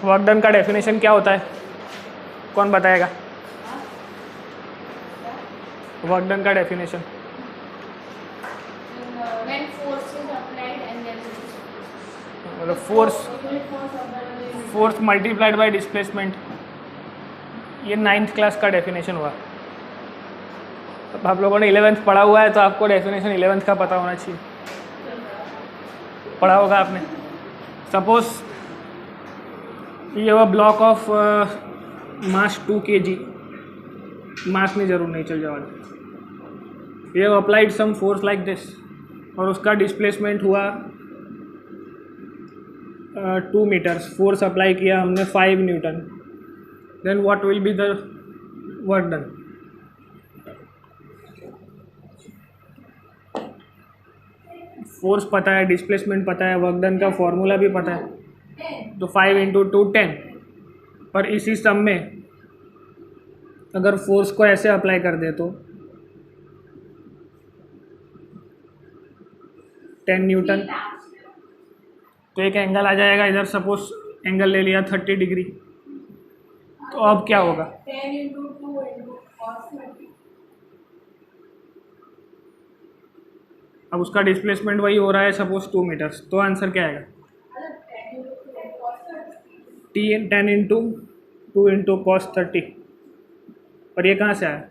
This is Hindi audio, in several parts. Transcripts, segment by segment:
वर्क डन का डेफिनेशन क्या होता है, कौन बताएगा? वर्क डन का डेफिनेशन मतलब फोर्स मल्टीप्लाइड बाय डिस्प्लेसमेंट, ये 9th क्लास का डेफिनेशन हुआ। अब आप लोगों ने 11th पढ़ा हुआ है तो आपको डेफिनेशन 11th का पता होना चाहिए, पढ़ा होगा आपने। सपोज ये हुआ block of mass 2 kg, mass नहीं जरूर नहीं चल जाएगा। ये applied some force like this और उसका डिस्प्लेसमेंट हुआ 2 मीटर्स, फोर्स अप्लाई किया हमने 5 newton, then what will be the work done? Force पता है, डिस्प्लेसमेंट पता है, वर्क डन का फॉर्मूला भी पता है, तो 5 × 2 10। पर इसी सम में अगर फोर्स को ऐसे अप्लाई कर दे तो 10 न्यूटन, तो एक एंगल आ जाएगा इधर, सपोज एंगल ले लिया 30 डिग्री, तो अब क्या होगा? 10 × 2 × cos 30। अब उसका डिस्प्लेसमेंट वही हो रहा है सपोज 2 मीटर्स, तो आंसर क्या आएगा? 10 × 2 × cos 30। और ये कहाँ से आया?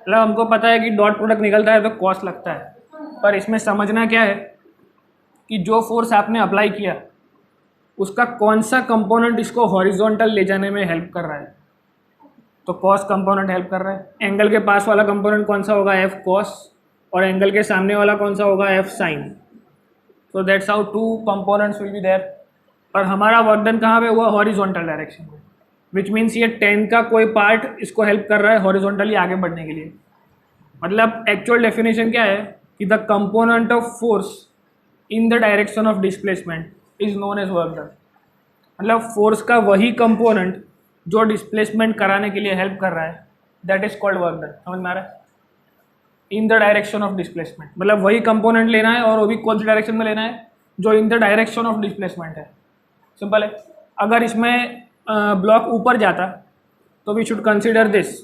मतलब हमको पता है कि डॉट प्रोडक्ट निकलता है तो कॉस लगता है, पर इसमें समझना क्या है कि जो फोर्स आपने अप्लाई किया उसका कौन सा कंपोनेंट इसको हॉरिजॉन्टल ले जाने में हेल्प कर रहा है, तो कॉस कंपोनेंट हेल्प कर रहा है। एंगल के पास वाला कंपोनेंट कौन सा होगा? एफ कॉस, और एंगल के सामने वाला कौन सा होगा? F sine. So that's how 2 components will be there. पर हमारा वर्क डन कहाँ पे हुआ? हॉरिजॉन्टल डायरेक्शन में, विच मीन्स ये 10 का कोई पार्ट इसको हेल्प कर रहा है हॉरिजॉन्टली आगे बढ़ने के लिए। मतलब एक्चुअल डेफिनेशन क्या है कि the component of force in the direction of displacement is known as work done. मतलब फोर्स का वही कंपोनेंट जो डिस्प्लेसमेंट कराने के लिए हेल्प कर रहा है, that is called work done. समझ में आ रहा है? इन द डायरेक्शन ऑफ डिस्प्लेसमेंट, मतलब वही कंपोनेंट लेना है और वो भी कौन सी डायरेक्शन में लेना है? जो इन द डायरेक्शन ऑफ डिस्प्लेसमेंट है। सिंपल है। अगर इसमें ब्लॉक ऊपर जाता तो वी शुड कंसिडर दिस।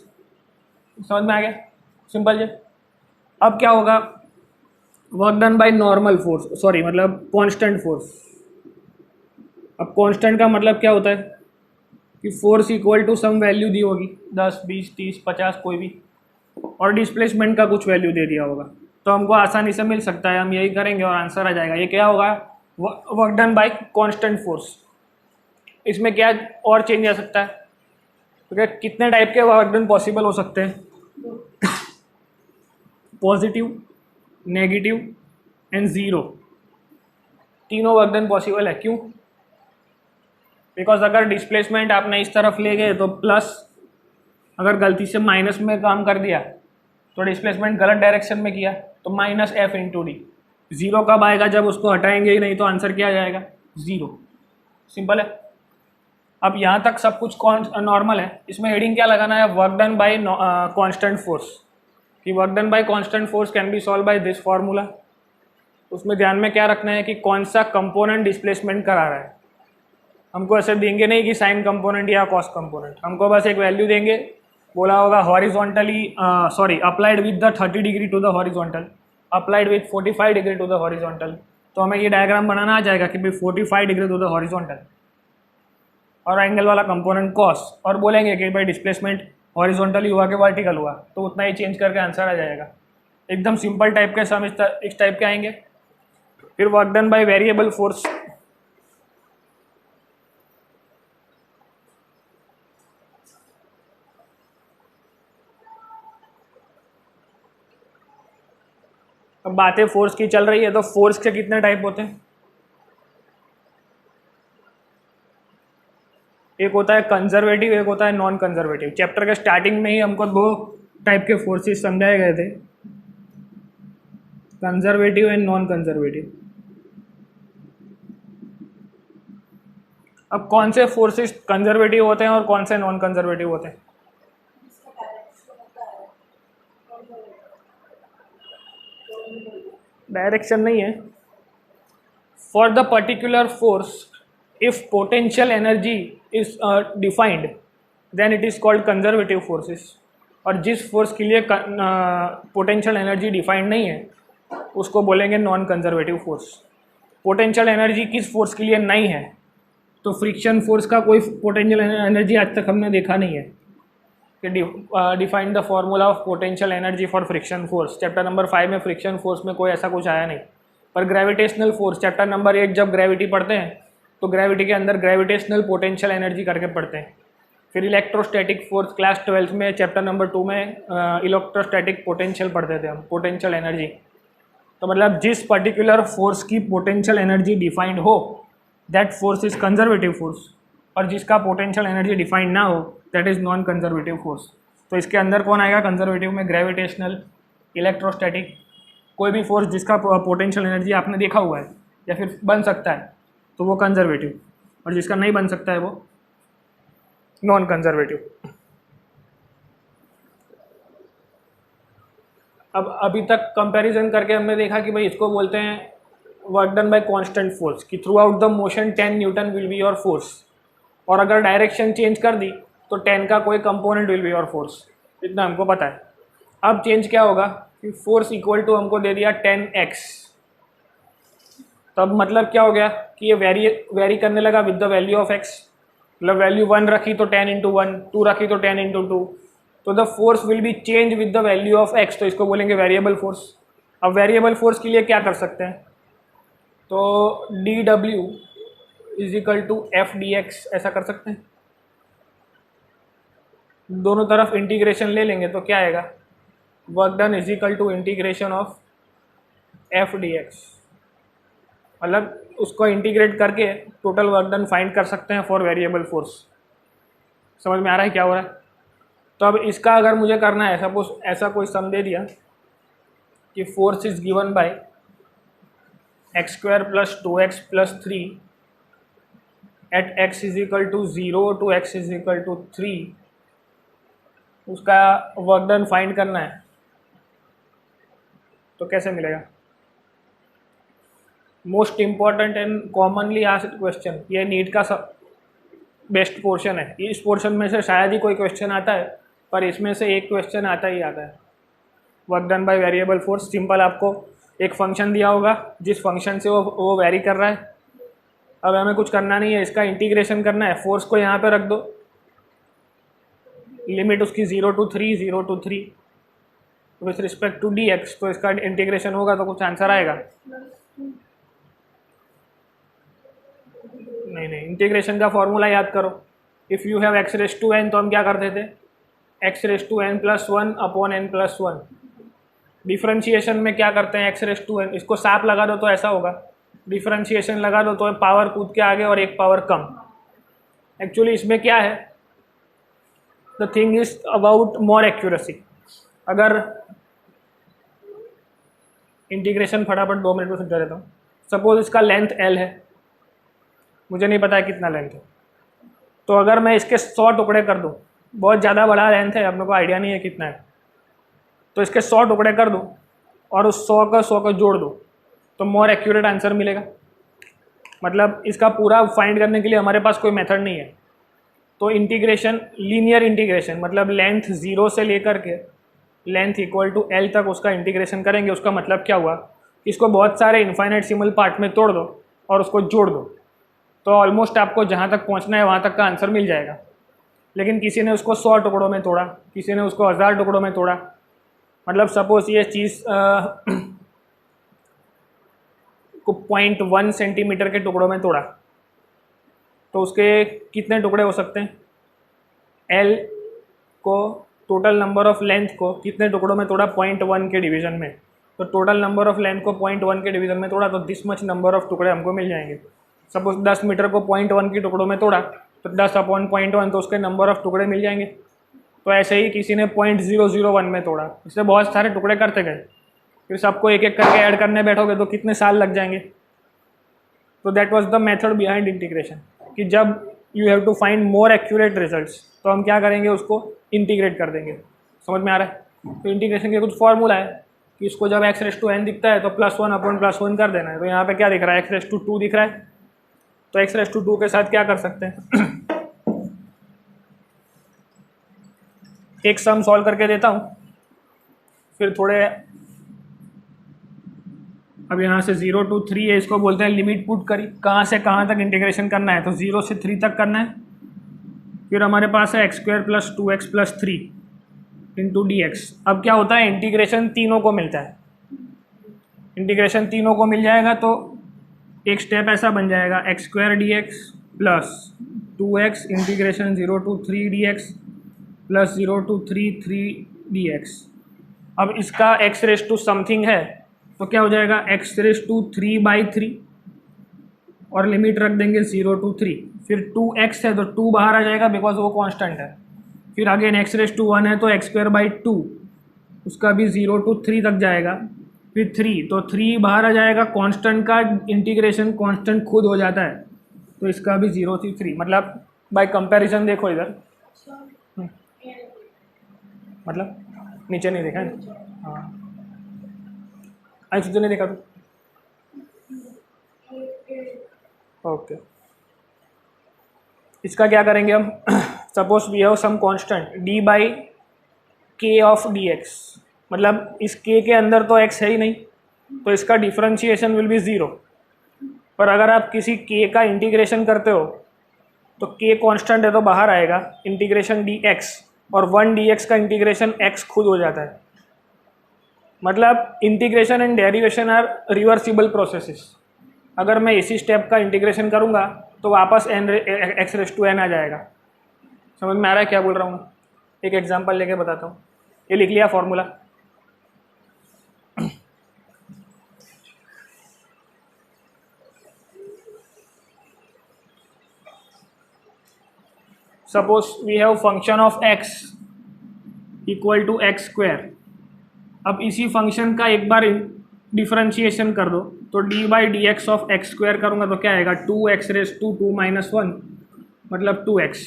समझ में आ गया? सिंपल जी। अब क्या होगा? Work done by normal force, sorry मतलब कांस्टेंट फोर्स। अब कांस्टेंट का मतलब क्या होता है कि force equal to some value दी होगी, 10 20 30 50 कोई भी, और डिस्प्लेसमेंट का कुछ वैल्यू दे दिया होगा, तो हमको आसानी से मिल सकता है, हम यही करेंगे और आंसर आ जाएगा। ये क्या होगा? Work done by constant force. इसमें क्या और चेंज आ सकता है? क्योंकि कितने टाइप के वर्क डन पॉसिबल हो सकते हैं? पॉजिटिव, नेगेटिव एंड ज़ीरो, तीनों वर्क डन पॉसिबल है। क्यों? बिकॉज अगर डिस्प्लेसमेंट आपने इस तरफ ले गए तो प्लस, अगर गलती से माइनस में काम कर दिया तो डिस्प्लेसमेंट गलत डायरेक्शन में किया तो minus F into D. Zero कब आएगा? जब उसको हटाएंगे ही नहीं, तो आंसर क्या आ जाएगा? ज़ीरो। सिंपल है। अब यहाँ तक सब कुछ नॉर्मल है। इसमें हेडिंग क्या लगाना है? Work done by constant force. कि work done by constant force can be solve by this formula. उसमें ध्यान में क्या रखना है कि कौन सा कंपोनेंट डिस्प्लेसमेंट करा रहा है। हमको ऐसे देंगे नहीं कि साइन कंपोनेंट या कॉस कंपोनेंट, हमको बस एक वैल्यू देंगे, बोला होगा horizontally applied with the 30 degree to the horizontal, applied with 45 degree to the horizontal. तो हमें ये डायग्राम बनाना आ जाएगा कि भाई 45 डिग्री टू द हॉरिजॉन्टल और एंगल वाला कंपोनेंट कॉस, और बोलेंगे कि भाई डिस्प्लेसमेंट हॉरिजॉन्टली हुआ कि वर्टिकल हुआ, तो उतना ही चेंज करके आंसर आ जाएगा। एकदम सिंपल टाइप के सम इस टाइप के आएंगे। फिर work done by variable force. अब बातें फोर्स की चल रही है, तो फोर्स के कितने टाइप होते हैं? एक होता है कंजर्वेटिव, एक होता है नॉन कंजर्वेटिव। चैप्टर के स्टार्टिंग में ही हमको 2 टाइप के फोर्सेस समझाए गए थे, कंजर्वेटिव एंड नॉन कंजर्वेटिव। अब कौन से फोर्सेस कंजर्वेटिव होते हैं और कौन से नॉन कंजर्वेटिव होते हैं? डायरेक्शन नहीं है. For the particular force if potential energy is defined then it is called conservative forces. और जिस फोर्स के लिए पोटेंशियल एनर्जी डिफाइंड नहीं है उसको बोलेंगे non conservative force. Potential energy किस फोर्स के लिए नहीं है? तो फ्रिक्शन फोर्स का कोई पोटेंशियल एनर्जी आज तक हमने देखा नहीं है. Define the formula of potential energy for friction force. Chapter number 5 में फ्रिक्शन फोर्स में कोई ऐसा कुछ आया नहीं. पर ग्रेविटेशनल फोर्स चैप्टर नंबर 8 जब ग्रेविटी पढ़ते हैं तो ग्रेविटी के अंदर ग्रेविटेशनल पोटेंशियल एनर्जी करके पढ़ते हैं. फिर इलेक्ट्रोस्टैटिक फोर्स क्लास 12 में चैप्टर नंबर 2 में इलेक्ट्रोस्टैटिक पोटेंशियल पढ़ते थे हम, पोटेंशियल एनर्जी. तो मतलब जिस पर्टिकुलर फोर्स की पोटेंशियल एनर्जी डिफाइंड हो that force is conservative force, और जिसका पोटेंशियल एनर्जी डिफाइंड ना हो that is non conservative force. तो इसके अंदर कौन आएगा कंजर्वेटिव में? ग्रेविटेशनल, इलेक्ट्रोस्टैटिक, कोई भी फोर्स जिसका पोटेंशियल एनर्जी आपने देखा हुआ है या फिर बन सकता है तो वो कंजर्वेटिव, और जिसका नहीं बन सकता है वो नॉन कंजर्वेटिव. अब अभी तक कंपैरिजन करके हमने देखा कि भाई इसको बोलते हैं work done by constant force, कि throughout the motion 10 newton will be your force, और अगर डायरेक्शन चेंज कर दी तो 10 का कोई component will be your force. इतना हमको पता है. अब चेंज क्या होगा कि फोर्स इक्वल टू हमको दे दिया 10x. तब मतलब क्या हो गया कि ये वेरी करने लगा with the value of x. मतलब वैल्यू 1 रखी तो 10 इंटू 1, 2 रखी तो 10 इंटू 2. तो the force will be change with the value of x. तो इसको बोलेंगे वेरिएबल फोर्स. अब वेरिएबल फोर्स के लिए क्या कर सकते हैं? तो dw is equal to F D X ऐसा कर सकते हैं. दोनों तरफ इंटीग्रेशन ले लेंगे तो क्या आएगा? Work done is equal to integration of F D X. मतलब उसको इंटीग्रेट करके टोटल वर्क डन फाइंड कर सकते हैं फॉर वेरिएबल फोर्स. समझ में आ रहा है क्या हो रहा है? तो अब इसका अगर मुझे करना है, सपोज ऐसा कोई सम दे दिया कि force is given by X square plus 2x plus 3 at x is equal to 0 to x is equal to 3. उसका वर्क डन फाइंड करना है तो कैसे मिलेगा? Most important and commonly asked question. ये नीट का सब बेस्ट पोर्शन है. इस पोर्शन में से शायद ही कोई क्वेश्चन आता है, पर इसमें से एक क्वेश्चन आता ही आता है. Work done by variable force. Simple, आपको एक फंक्शन दिया होगा जिस फंक्शन से वो वेरी कर रहा है. अब हमें कुछ करना नहीं है, इसका इंटीग्रेशन करना है. फोर्स को यहाँ पे रख दो, लिमिट उसकी 0 to 3 0 to 3 with respect to D X. तो इसका इंटीग्रेशन होगा तो कुछ आंसर आएगा? नहीं, इंटीग्रेशन का फॉर्मूला याद करो. If you have X raise to N तो हम क्या करते थे? X raise to N plus 1 upon N plus 1. Differentiation में क्या करते हैं? एक्स रेस टू एन, इसको साप लगा दो तो ऐसा होगा. डिफ्रेंशिएशन लगा दो तो पावर कूद के आगे और एक पावर कम. एक्चुअली इसमें क्या है, the thing is about more accuracy. अगर इंटीग्रेशन फटाफट 2 मिनट में समझा देता हूँ. सपोज इसका लेंथ L है, मुझे नहीं पता है कितना लेंथ है. तो अगर मैं इसके 100 टुकड़े कर दूँ, बहुत ज़्यादा बड़ा लेंथ है, अपने को आइडिया नहीं है कितना है, तो इसके 100 टुकड़े कर दूँ और उस 100 का जोड़ दूँ तो मोर एक्यूरेट आंसर मिलेगा. मतलब इसका पूरा फाइंड करने के लिए हमारे पास कोई मेथड नहीं है. तो इंटीग्रेशन, लीनियर इंटीग्रेशन, मतलब लेंथ 0 से लेकर के लेंथ इक्वल टू L तक उसका इंटीग्रेशन करेंगे. उसका मतलब क्या हुआ? इसको बहुत सारे इनफाइनाइटसिमल पार्ट में तोड़ दो और उसको जोड़ दो, तो ऑलमोस्ट आपको जहाँ तक पहुँचना है वहाँ तक का आंसर मिल जाएगा. लेकिन किसी ने उसको 100 टुकड़ों में तोड़ा, किसी ने उसको 1000 टुकड़ों में तोड़ा. मतलब सपोज ये चीज़ को 0.1 सेंटीमीटर के टुकड़ों में तोड़ा तो उसके कितने टुकड़े हो सकते हैं? L को, टोटल नंबर ऑफ लेंथ को कितने टुकड़ों में तोड़ा? 0.1 के डिवीज़न में. तो टोटल नंबर ऑफ लेंथ को 0.1 के डिवीज़न में तोड़ा तो दिस मच नंबर ऑफ टुकड़े हमको मिल जाएंगे. सपोज 10 मीटर को 0.1 के टुकड़ों में तोड़ा तो 10 अपॉन 0.1 तो उसके नंबर ऑफ टुकड़े मिल जाएंगे. तो ऐसे ही किसी ने 0.001 में तोड़ा, इससे बहुत सारे टुकड़े करते गए. फिर सबको एक एक करके ऐड करने बैठोगे तो कितने साल लग जाएंगे. तो that was the method behind integration. कि जब you have to find more accurate results तो हम क्या करेंगे, उसको इंटीग्रेट कर देंगे। समझ में आ रहा है? तो इंटीग्रेशन के कुछ फॉर्मूला है कि इसको जब x⁻n दिखता है तो +1/+1 कर देना है। तो यहाँ पे क्या दिख रहा है, x⁻2 दिख रहा है, तो x⁻2 के साथ क्या कर सकते हैं एक सम सॉल्व करके देता हूँ, फिर थोड़े अब यहाँ से 0 to 3 है, इसको बोलते हैं लिमिट पुट करी, कहाँ से कहाँ तक इंटीग्रेशन करना है, तो 0 से 3 तक करना है। फिर हमारे पास है x² + 2x + 3 इंटू dx। अब क्या होता है, इंटीग्रेशन तीनों को मिलता है, इंटीग्रेशन तीनों को मिल जाएगा तो एक स्टेप ऐसा बन जाएगा x² dx + 2x integration 0 to 3 dx + 0 to 3 dx। अब इसका x⁻⁻ समथिंग है तो क्या हो जाएगा, x⁻³ और लिमिट रख देंगे 0 to 3। फिर 2x है तो 2 बाहर आ जाएगा बिकॉज वो कांस्टेंट है। फिर अगेन x⁻1 है तो x²/2 उसका भी 0 to 3 तक जाएगा। फिर 3 तो 3 बाहर आ जाएगा, कांस्टेंट का इंटीग्रेशन कांस्टेंट खुद हो जाता है, तो इसका भी 0 to 3। मतलब बाय कंपैरिजन देखो इधर, मतलब नीचे नहीं देखा है, हाँ तुझे नहीं देखा तू, ओके। इसका क्या करेंगे हम suppose we have some constant d/k of dx, मतलब इस k के अंदर तो x है ही नहीं, तो इसका डिफरेंशिएशन विल बी 0। पर अगर आप किसी k का इंटीग्रेशन करते हो तो k कांस्टेंट है तो बाहर आएगा इंटीग्रेशन dx, और 1 dx का इंटीग्रेशन x खुद हो जाता है। मतलब integration and derivation are reversible processes. अगर मैं इसी स्टेप का इंटीग्रेशन करूँगा तो वापस x⁻n आ जाएगा। समझ में आ रहा है क्या बोल रहा हूँ? एक एग्जांपल लेके बताता हूँ। ये लिख लिया formula, suppose we have function of x equal to x²। अब इसी फंक्शन का एक बार डिफरेंशिएशन कर दो तो d/dx ऑफ x² करूँगा तो क्या आएगा, 2x⁻² - 1 मतलब 2x।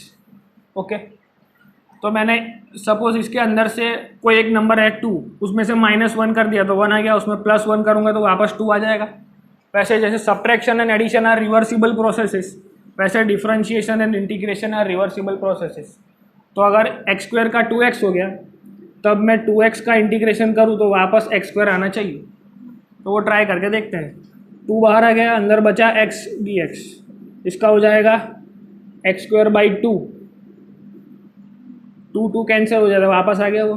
ओके, तो मैंने सपोज इसके अंदर से कोई एक नंबर है 2, उसमें से -1 कर दिया तो 1 आ गया, उसमें +1 करूँगा तो वापस 2 आ जाएगा। वैसे जैसे subtraction and addition are reversible processes, वैसे differentiation and integration are reversible processes. तो अगर x² का 2x हो गया तब मैं 2x का इंटीग्रेशन करूँ तो वापस x² आना चाहिए, तो वो ट्राई करके देखते हैं। 2 बाहर आ गया, अंदर बचा x dx, इसका हो जाएगा x²/2, 2 कैंसिल हो जाएगा, वापस आ गया वो।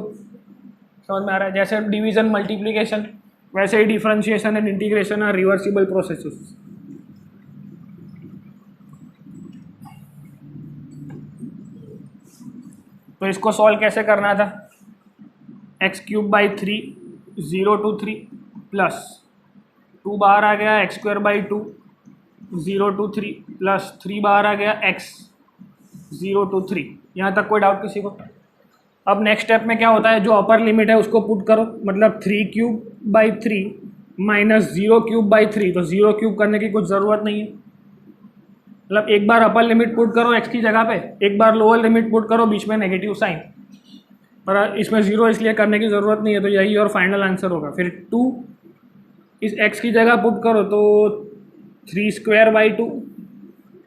समझ में आ रहा है? जैसे डिवीजन मल्टीप्लिकेशन वैसे ही differentiation and integration are reversible processes. तो इसको सॉल्व कैसे करना था, x³/3 0 to 3 प्लस 2 बाहर आ गया x²/2 0 to 3 प्लस 3 बाहर आ गया x 0 to 3। यहाँ तक कोई डाउट किसी को? अब नेक्स्ट स्टेप में क्या होता है, जो अपर लिमिट है उसको पुट करो, मतलब 3³/3 - 0³/3, तो 0³ करने की कुछ ज़रूरत नहीं है। मतलब एक बार अपर लिमिट पुट करो x की जगह पे, एक बार लोअर लिमिट पुट करो, बीच में नेगेटिव साइन, पर इसमें 0 इसलिए करने की ज़रूरत नहीं है, तो यही और फाइनल आंसर होगा। फिर 2 इस x की जगह पुट करो तो 3²/2,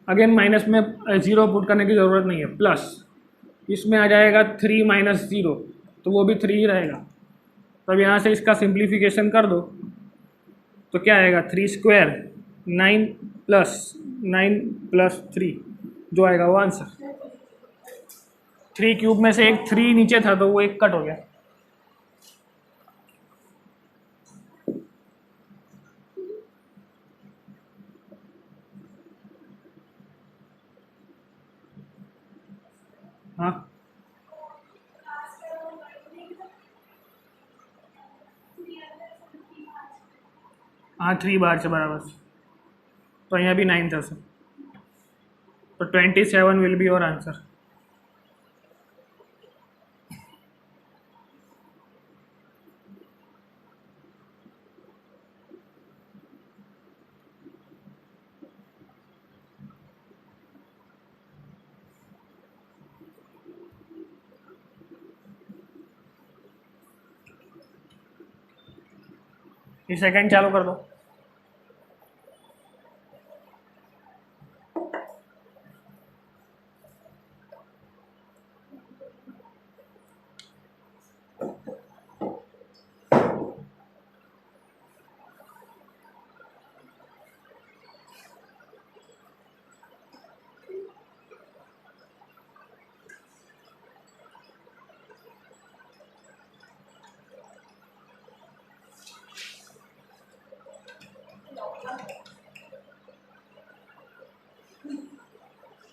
अगेन माइनस में 0 पुट करने की ज़रूरत नहीं है, प्लस इसमें आ जाएगा 3 - 0, तो वो भी 3 ही रहेगा। तब यहाँ से इसका सिंप्लीफिकेशन कर दो तो क्या आएगा, 3², 9 + 9 + 3 जो आएगा वो आंसर। 3³ में से एक 3 नीचे था तो वो एक कट हो गया। हाँ हाँ 3 बार से बराबर, तो यहाँ भी 9 था सर, तो 27 विल बी योर आंसर। ये सेकंड चालू कर दो।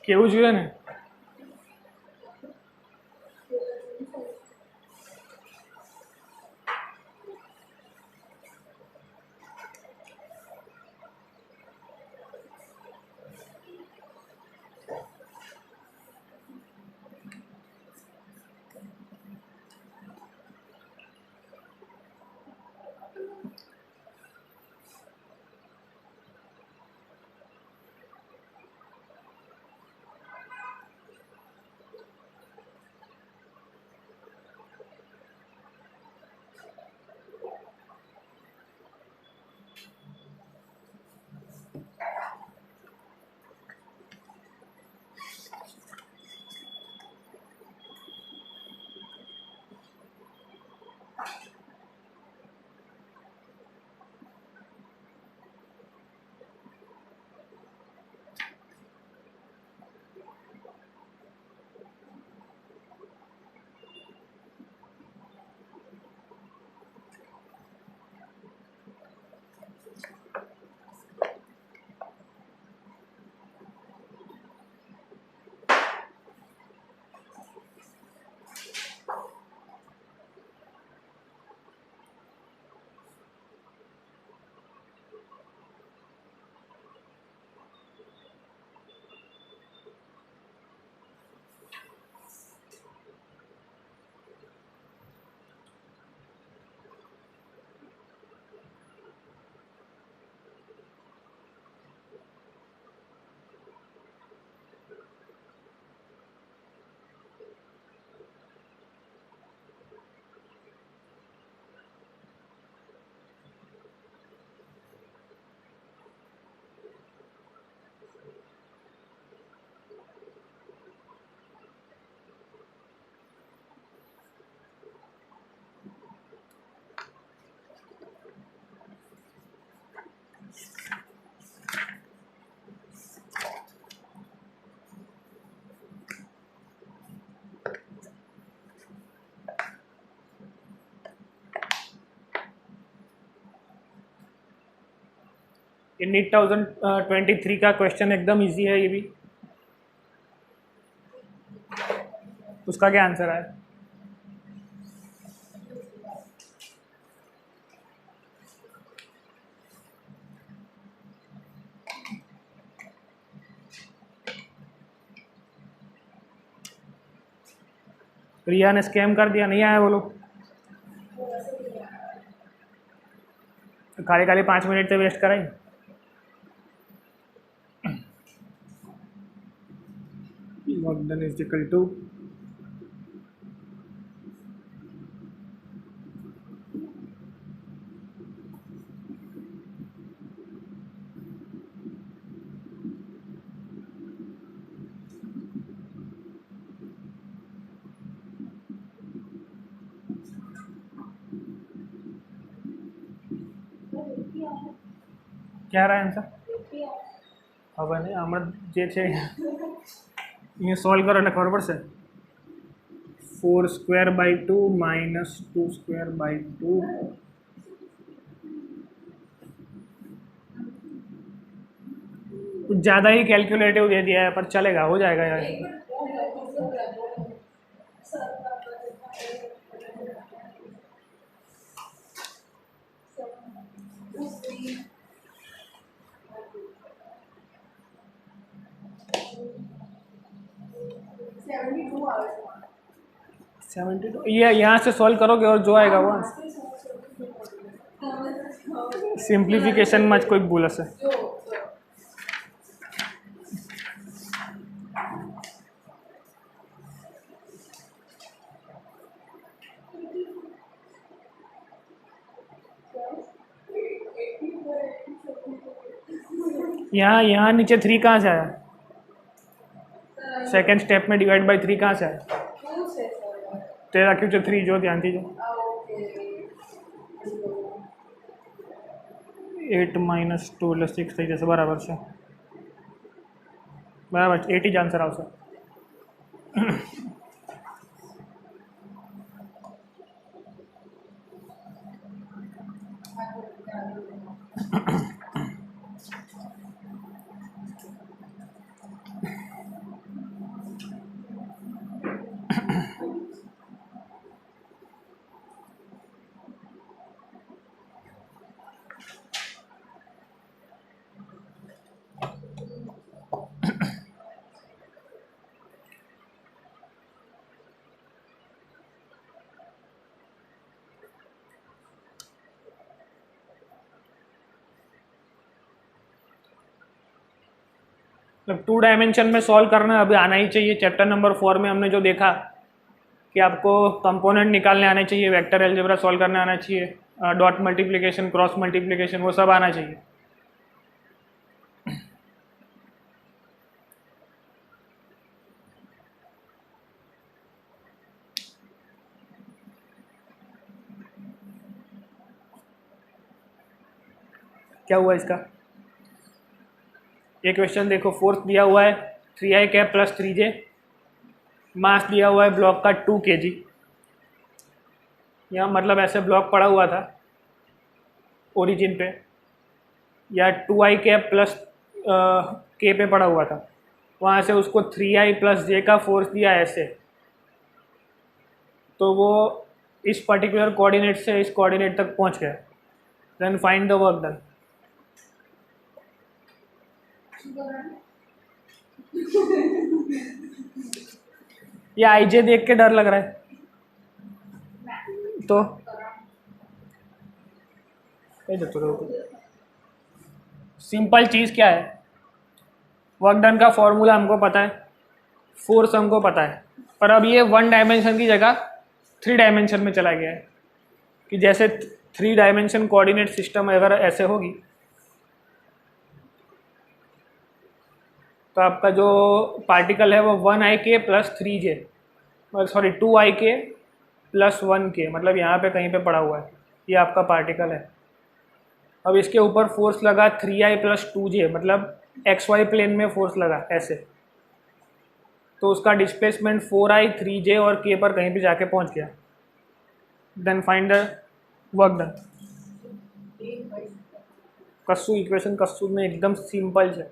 કેવું જોઈએ ને ये नीट 2023 का क्वेश्चन एकदम इजी है ये भी। उसका क्या आंसर है? रिया ने स्कैम कर दिया, नहीं आया बोलो। खाली खाली 5 मिनट तो वेस्ट कराई। Log done is equal to क्या रहा है आंसर? હવે નહીં, હમણાં જે છે એ સોલ્વ કરો એટલે ખબર પડશે। 4 square by 2 minus 2 square by 2 कुछ ज़्यादा ही कैलकुलेटिव दे दिया है, पर चलेगा, हो जाएगा यार। सेवेंटी टू, ये यहाँ से सॉल्व करोगे और जो आएगा वो सिंप्लीफिकेशन में कोई भूल हसे। यहाँ नीचे 3 कहाँ से आया? सर सेकेंड स्टेप में डिवाइड बाई 3 कहाँ से आया? 2 से सर तेरा क्यों 3 जो ध्यान दीजिए। ओके 8 माइनस 2 प्लस 6 થઈ જશે બરાબર છે. બરાબર છે, 8 જ આન્સર આવશે. मतलब 2 डायमेंशन में सॉल्व करना अभी आना ही चाहिए. चैप्टर नंबर 4 में हमने जो देखा कि आपको कंपोनेंट निकालने आने चाहिए, वेक्टर अलजेब्रा सॉल्व करने आना चाहिए, डॉट मल्टीप्लिकेशन, क्रॉस मल्टीप्लिकेशन, वो सब आना चाहिए. क्या हुआ इसका? ये क्वेश्चन देखो, फोर्स दिया हुआ है 3i कैप प्लस 3j, मास दिया हुआ है ब्लॉक का 2 kg. यहाँ मतलब ऐसे ब्लॉक पड़ा हुआ था ओरिजिन पे, या 2i कैप प्लस k पे पड़ा हुआ था, वहाँ से उसको 3i प्लस j का फोर्स दिया ऐसे, तो वो इस पर्टिकुलर कोऑर्डिनेट से इस कोऑर्डिनेट तक पहुँच गया. Then find the work done. ये आईजे देख के डर लग रहा है तो सिंपल चीज़ क्या है, वर्क डन का फॉर्मूला हमको पता है, फोर्स हमको पता है, पर अब ये 1 डायमेंशन की जगह 3 डायमेंशन में चला गया है. कि जैसे 3 डायमेंशन कोऑर्डिनेट सिस्टम अगर ऐसे होगी तो आपका जो पार्टिकल है वो 1ik plus 3j, sorry 2ik plus 1k, मतलब यहाँ पे कहीं पे पड़ा हुआ है, ये आपका पार्टिकल है. अब इसके ऊपर फोर्स लगा 3i प्लस 2j, मतलब xy प्लेन में फोर्स लगा ऐसे, तो उसका डिस्प्लेसमेंट 4i 3j और k पर कहीं भी जाके पहुँच गया. Then find the work done. કશું ઇક્વેશન કશું નહીં, એકદમ સિમ્પલ છે.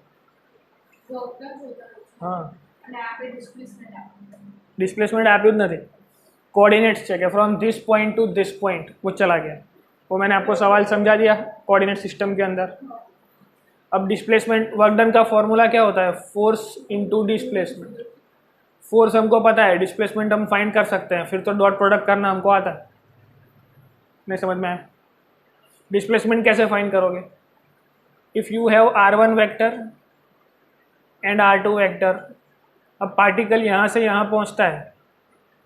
હા, डिस्प्लेसमेंट આપ્યું જ નથી, कोऑर्डिनेट्स છે कि from this point two this point वो चला गया. वो मैंने आपको सवाल समझा दिया कोऑर्डिनेट सिस्टम के अंदर. अब डिस्प्लेसमेंट वर्क डन का फॉर्मूला क्या होता है, फोर्स इनटू डिस्प्लेसमेंट. फोर्स हमको पता है, डिस्प्लेसमेंट हम फाइंड कर सकते हैं, फिर तो डॉट प्रोडक्ट करना हमको आता है. नहीं समझ में आया? डिस्प्लेसमेंट कैसे फाइंड करोगे? If you have r1 vector and r2 vector, अब पार्टिकल यहाँ से यहाँ पहुँचता है,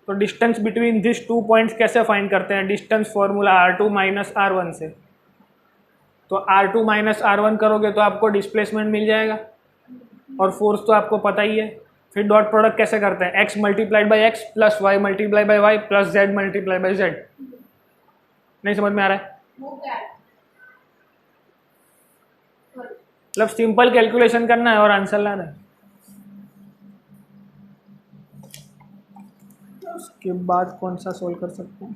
तो डिस्टेंस बिटवीन दिस 2 पॉइंट्स कैसे फाइंड करते हैं? Distance formula r2 minus r1 से. तो r2 माइनस r1 करोगे तो आपको डिस्प्लेसमेंट मिल जाएगा, और फोर्स तो आपको पता ही है. फिर डॉट प्रोडक्ट कैसे करते हैं? x multiplied by X plus Y multiply by Y plus Z multiply by Z. नहीं समझ में आ रहा है? मतलब सिंपल कैलकुलेशन करना है और आंसर लाना है. उसके बाद कौन सा सोल्व कर सकते हैं?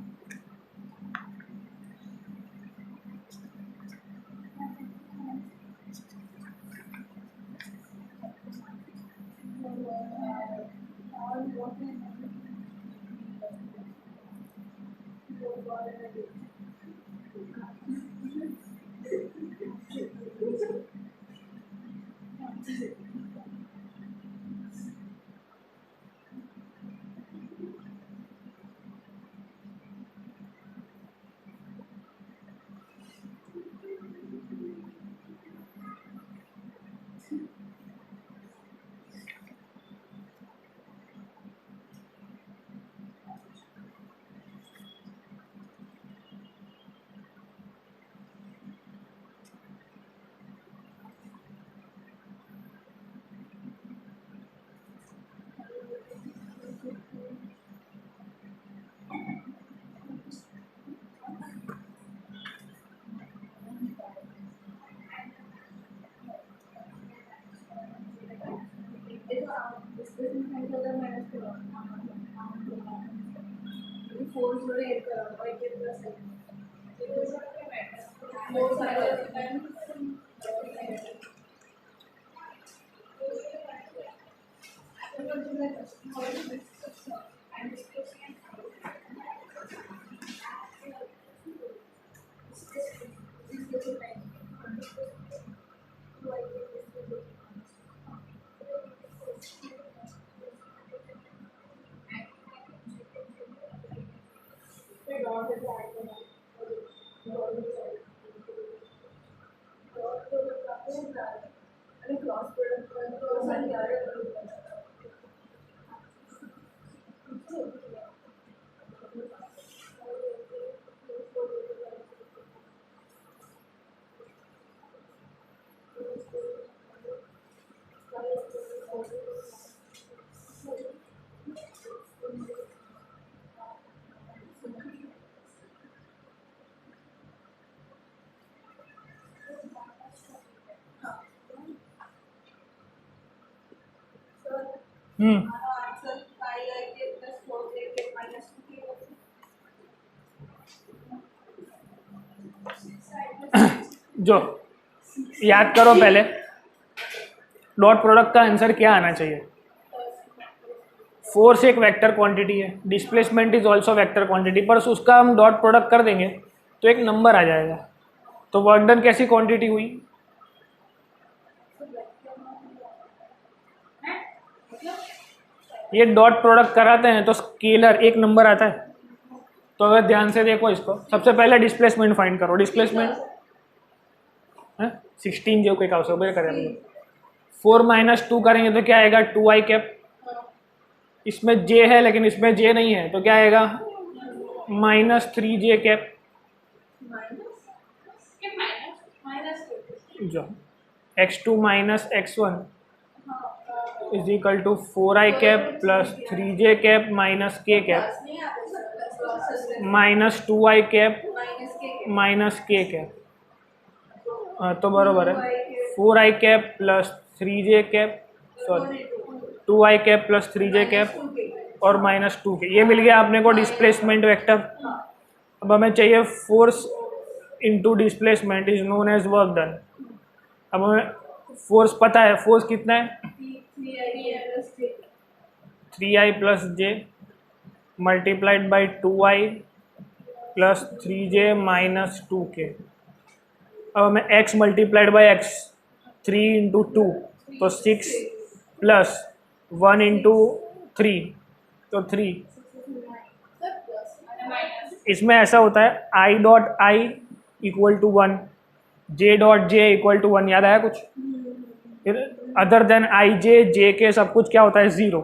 हम्म जो याद करो पहले, डॉट प्रोडक्ट का आंसर क्या आना चाहिए? फोर्स एक वेक्टर क्वांटिटी है, displacement is also vector quantity, पर उसका हम डॉट प्रोडक्ट कर देंगे तो एक नंबर आ जाएगा। तो वर्क डन कैसी क्वांटिटी हुई? ये डॉट प्रोडक्ट कराते हैं तो स्केलर एक नंबर आता है। तो अगर ध्यान से देखो इसको, सबसे पहले डिस्प्लेसमेंट फाइंड करो। डिस्प्लेसमेंट 16 जो कोई काउस करेंगे, 4 - 2 करेंगे तो क्या आएगा? 2i cap. इसमें j है लेकिन इसमें j नहीं है तो क्या आएगा? -3j cap. जो x2 - x1 is equal to 4i cap plus 3j cap minus k cap minus 2i cap minus k cap. तो बरोबर है 4i cap plus 3j cap, sorry 2i cap plus 3j cap और माइनस 2k। ये मिल गया आपने को डिस्प्लेसमेंट वेक्टर। अब हमें चाहिए force into displacement is known as work done. अब हमें फोर्स पता है, फोर्स कितना है? 3i plus j multiplied by 2i plus 3j minus 2k। अब हमें x multiplied by x, 3 into 2 तो 6 प्लस 1 इंटू 3 तो 3। इसमें ऐसा होता है i dot i equal to 1, j dot j equal to 1। याद आया कुछ? फिर other than i j j के सब कुछ क्या होता है? 0।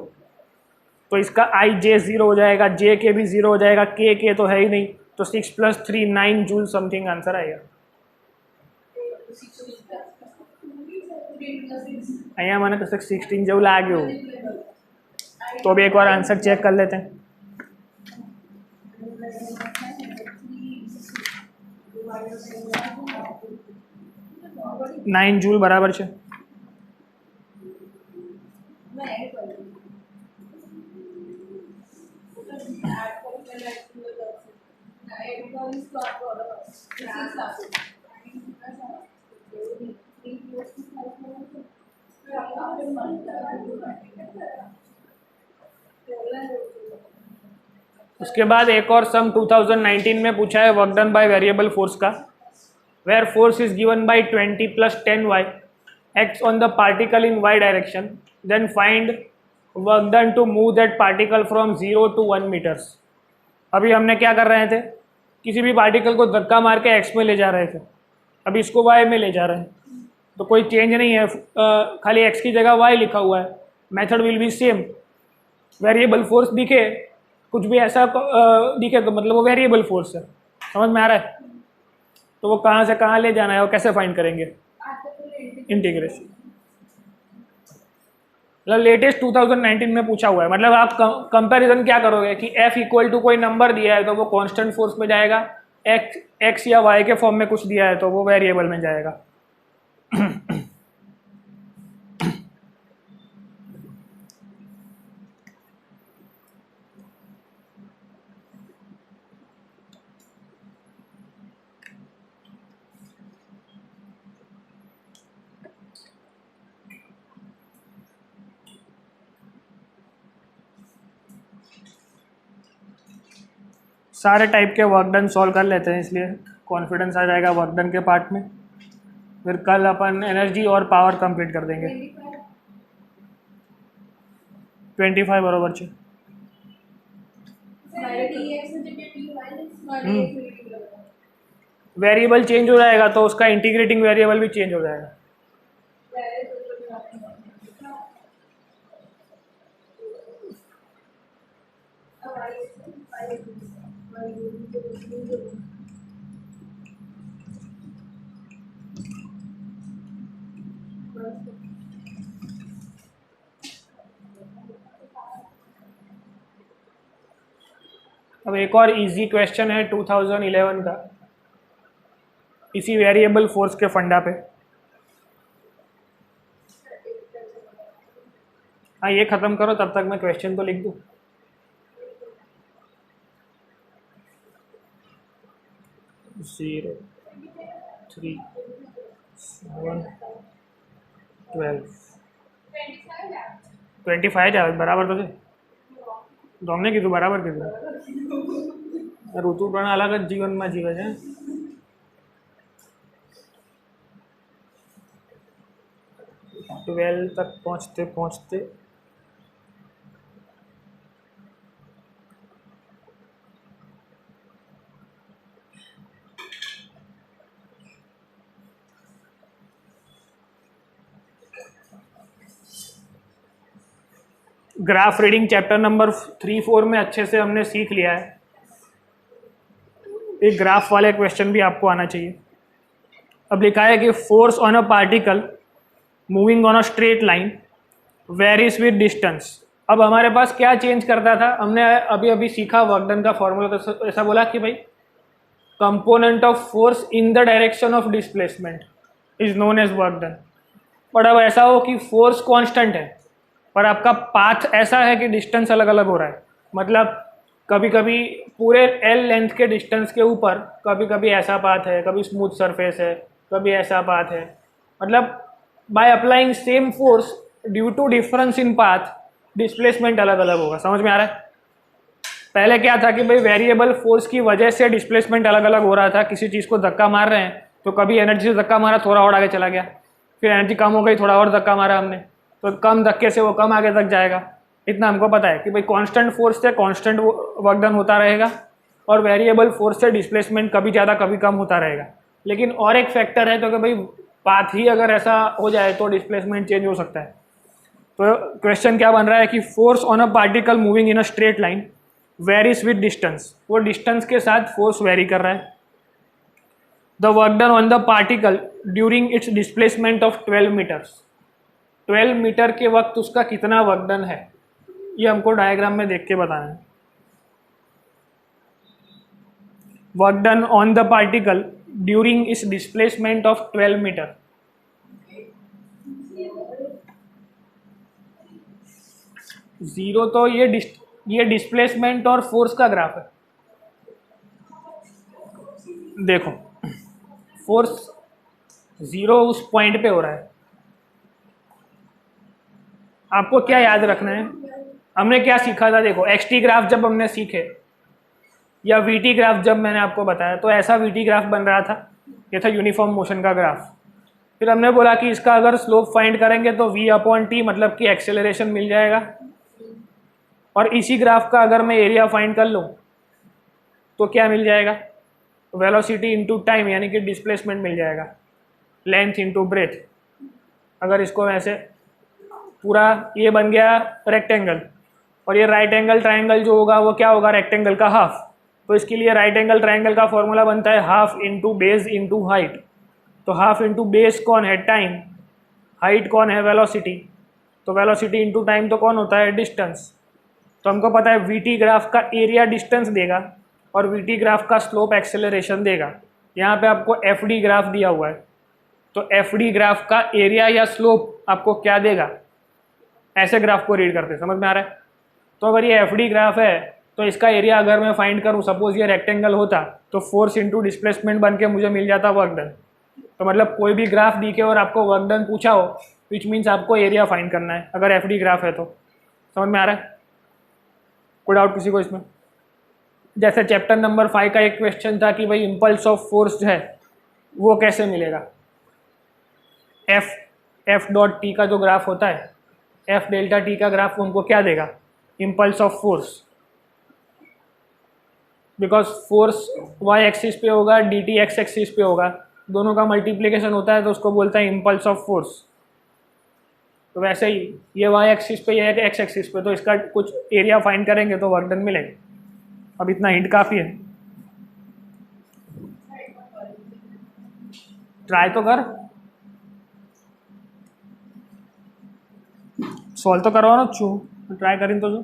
तो इसका i j 0 हो जाएगा, j के भी 0 हो जाएगा, k तो है ही नहीं। तो 6 + 3 9 जूल समथिंग आंसर आएगा। અહીંયા મને કશે 16 જેવું લાગ્યું, तो भी एक बार आंसर चेक कर लेते हैं। 9 जूल बराबर છે। उसके बाद एक और सम 2019 में पूछा है work done by variable force का, where force is given by 20 + 10y acts on the particle in y direction, then find work done to move that particle from 0 to 1 metres. अभी हमने क्या कर रहे थे? किसी भी पार्टिकल को धक्का मार के x में ले जा रहे थे, अभी इसको y में ले जा रहे हैं, तो कोई चेंज नहीं है, खाली x की जगह y लिखा हुआ है। Method will be same. Variable force दिखे, कुछ भी ऐसा दिखे तो मतलब वो वेरिएबल फोर्स है। समझ में आ रहा है? तो वो कहाँ से कहाँ ले जाना है और कैसे फाइंड करेंगे? इंटीग्रेशन। मतलब लेटेस्ट 2019 में पूछा हुआ है। मतलब आप कंपैरिजन क्या करोगे कि F इक्वल टू कोई नंबर दिया है तो वो कांस्टेंट फोर्स में जाएगा, x या y के फॉर्म में कुछ दिया है तो वो वेरिएबल में जाएगा। सारे टाइप के वर्क डन सॉल्व कर लेते हैं, इसलिए कॉन्फिडेंस आ जाएगा वर्क डन के पार्ट में। फिर कल अपन एनर्जी और पावर कंप्लीट कर देंगे। 25 बराबर छे। वेरिएबल चेंज हो जाएगा तो उसका इंटीग्रेटिंग वेरिएबल भी चेंज हो जाएगा। अब एक और इजी क्वेश्चन है 2011 का, इसी वेरिएबल फोर्स के फंडा पे। हाँ, ये खत्म करो तब तक मैं क्वेश्चन तो लिख दूँ। जीरो 3 7 12 25 जावे बराबर तो છે તો અમને કીધું બરાબર કીધું। ઋતુ પણ અલગ જ જીવનમાં જીવે છે। 12 तक पहुँचते पहुँचते ग्राफ रीडिंग चैप्टर नंबर 3-4 में अच्छे से हमने सीख लिया है। एक ग्राफ वाले क्वेश्चन भी आपको आना चाहिए। अब लिखा है कि force on a particle moving on a straight line varies with distance. अब हमारे पास क्या चेंज करता था, हमने अभी अभी सीखा वर्क डन का फॉर्मूला। तो ऐसा बोला कि भाई component of force in the direction of displacement is known as work done. But अब ऐसा हो कि फोर्स कांस्टेंट है पर आपका पाथ ऐसा है कि डिस्टेंस अलग अलग हो रहा है। मतलब कभी कभी पूरे एल लेंथ के डिस्टेंस के ऊपर कभी कभी ऐसा पाथ है, कभी स्मूथ सरफेस है, कभी ऐसा पाथ है। मतलब by applying same force due to difference in path displacement अलग अलग होगा। समझ में आ रहा है? पहले क्या था कि भाई वेरिएबल फोर्स की वजह से डिस्प्लेसमेंट अलग अलग हो रहा था। किसी चीज़ को धक्का मार रहे हैं तो कभी एनर्जी से धक्का मारा, थोड़ा और आगे चला गया, फिर एनर्जी कम हो गई, थोड़ा और धक्का मारा हमने, तो कम धक्के से वो कम आगे तक जाएगा। इतना हमको पता है कि भाई कांस्टेंट फोर्स से कांस्टेंट वर्क डन होता रहेगा और वेरिएबल फोर्स से डिस्प्लेसमेंट कभी ज़्यादा कभी कम होता रहेगा। लेकिन और एक फैक्टर है तो कि भाई पाथ ही अगर ऐसा हो जाए तो डिस्प्लेसमेंट चेंज हो सकता है। तो क्वेश्चन क्या बन रहा है कि force on a particle moving in a straight line varies with distance. वो डिस्टेंस के साथ फोर्स वेरी कर रहा है। The work done on the particle during its displacement of 12 metres. 12 metre के वक्त उसका कितना वर्क डन है, ये हमको डायग्राम में देख के बताना है। Work done on the particle during इस डिस्प्लेसमेंट ऑफ 12 मीटर। जीरो तो ये डिस्प्लेसमेंट और फोर्स का ग्राफ है। देखो फोर्स जीरो उस पॉइंट पे हो रहा है। आपको क्या याद रखना है, हमने क्या सीखा था? देखो एक्सटी ग्राफ जब हमने सीखे या वीटी ग्राफ जब मैंने आपको बताया तो ऐसा वीटी ग्राफ बन रहा था, ये था यूनिफॉर्म मोशन का ग्राफ। फिर हमने बोला कि इसका अगर स्लोप फाइंड करेंगे तो v/t मतलब कि एक्सेलरेशन मिल जाएगा। और इसी ग्राफ का अगर मैं एरिया फाइंड कर लूँ तो क्या मिल जाएगा? वेलोसिटी इंटू टाइम यानी कि डिस्प्लेसमेंट मिल जाएगा, लेंथ इंटू ब्रेथ। अगर इसको वैसे पूरा ये बन गया रेक्टेंगल और ये राइट एंगल ट्राइंगल जो होगा वो क्या होगा? रेक्टेंगल का हाफ। तो इसके लिए राइट एंगल ट्राइंगल का फॉर्मूला बनता है half into base into height. तो हाफ इंटू बेस कौन है? टाइम। हाइट कौन है? वेलोसिटी। तो वेलोसिटी इंटू टाइम तो कौन होता है? डिस्टेंस। तो हमको पता है वीटी ग्राफ का एरिया डिस्टेंस देगा और वीटी ग्राफ का स्लोप एक्सेलरेशन देगा। यहाँ पे आपको एफ डी ग्राफ दिया हुआ है तो एफ डी ग्राफ का एरिया या स्लोप आपको क्या देगा? ऐसे ग्राफ को रीड करते, समझ में आ रहा है? तो अगर ये एफ डी ग्राफ है तो इसका एरिया अगर मैं फाइंड करूँ, सपोज ये रेक्टेंगल होता तो फोर्स इंटू डिस्प्लेसमेंट बन के मुझे मिल जाता वर्क डन। तो मतलब कोई भी ग्राफ दिखे और आपको वर्क डन पूछा हो विच मीन्स आपको एरिया फाइंड करना है अगर एफ डी ग्राफ है तो। समझ में आ रहा है? कोई डाउट किसी को इसमें? जैसे चैप्टर नंबर 5 का एक क्वेश्चन था कि भाई इम्पल्स ऑफ फोर्स जो है वो कैसे मिलेगा। एफ डॉट टी का जो ग्राफ होता है, एफ डेल्टा टी का ग्राफ उनको क्या देगा, impulse of force. Because force Y axis पे होगा, डी टी एक्स एक्सिस पे होगा, दोनों का मल्टीप्लिकेशन होता है तो उसको बोलता है इम्पल्स ऑफ फोर्स। तो वैसे ही ये वाई एक्सिस पे, ये एक्स एक्सिस पे, तो इसका कुछ एरिया फाइंड करेंगे तो वर्क डन मिलेगा। अब इतना हिंट काफ़ी है, ट्राई तो कर, सॉल्व तो करवाओ ना चू, ट्राई करें तो जो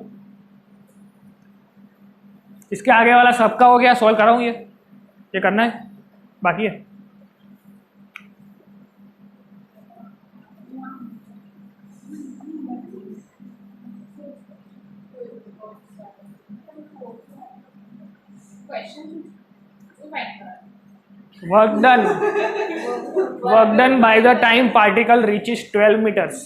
इसके आगे वाला सबका हो गया, सॉल्व कराऊँ ये करना है, बाकी है। Work done by the time particle reaches 12 metres.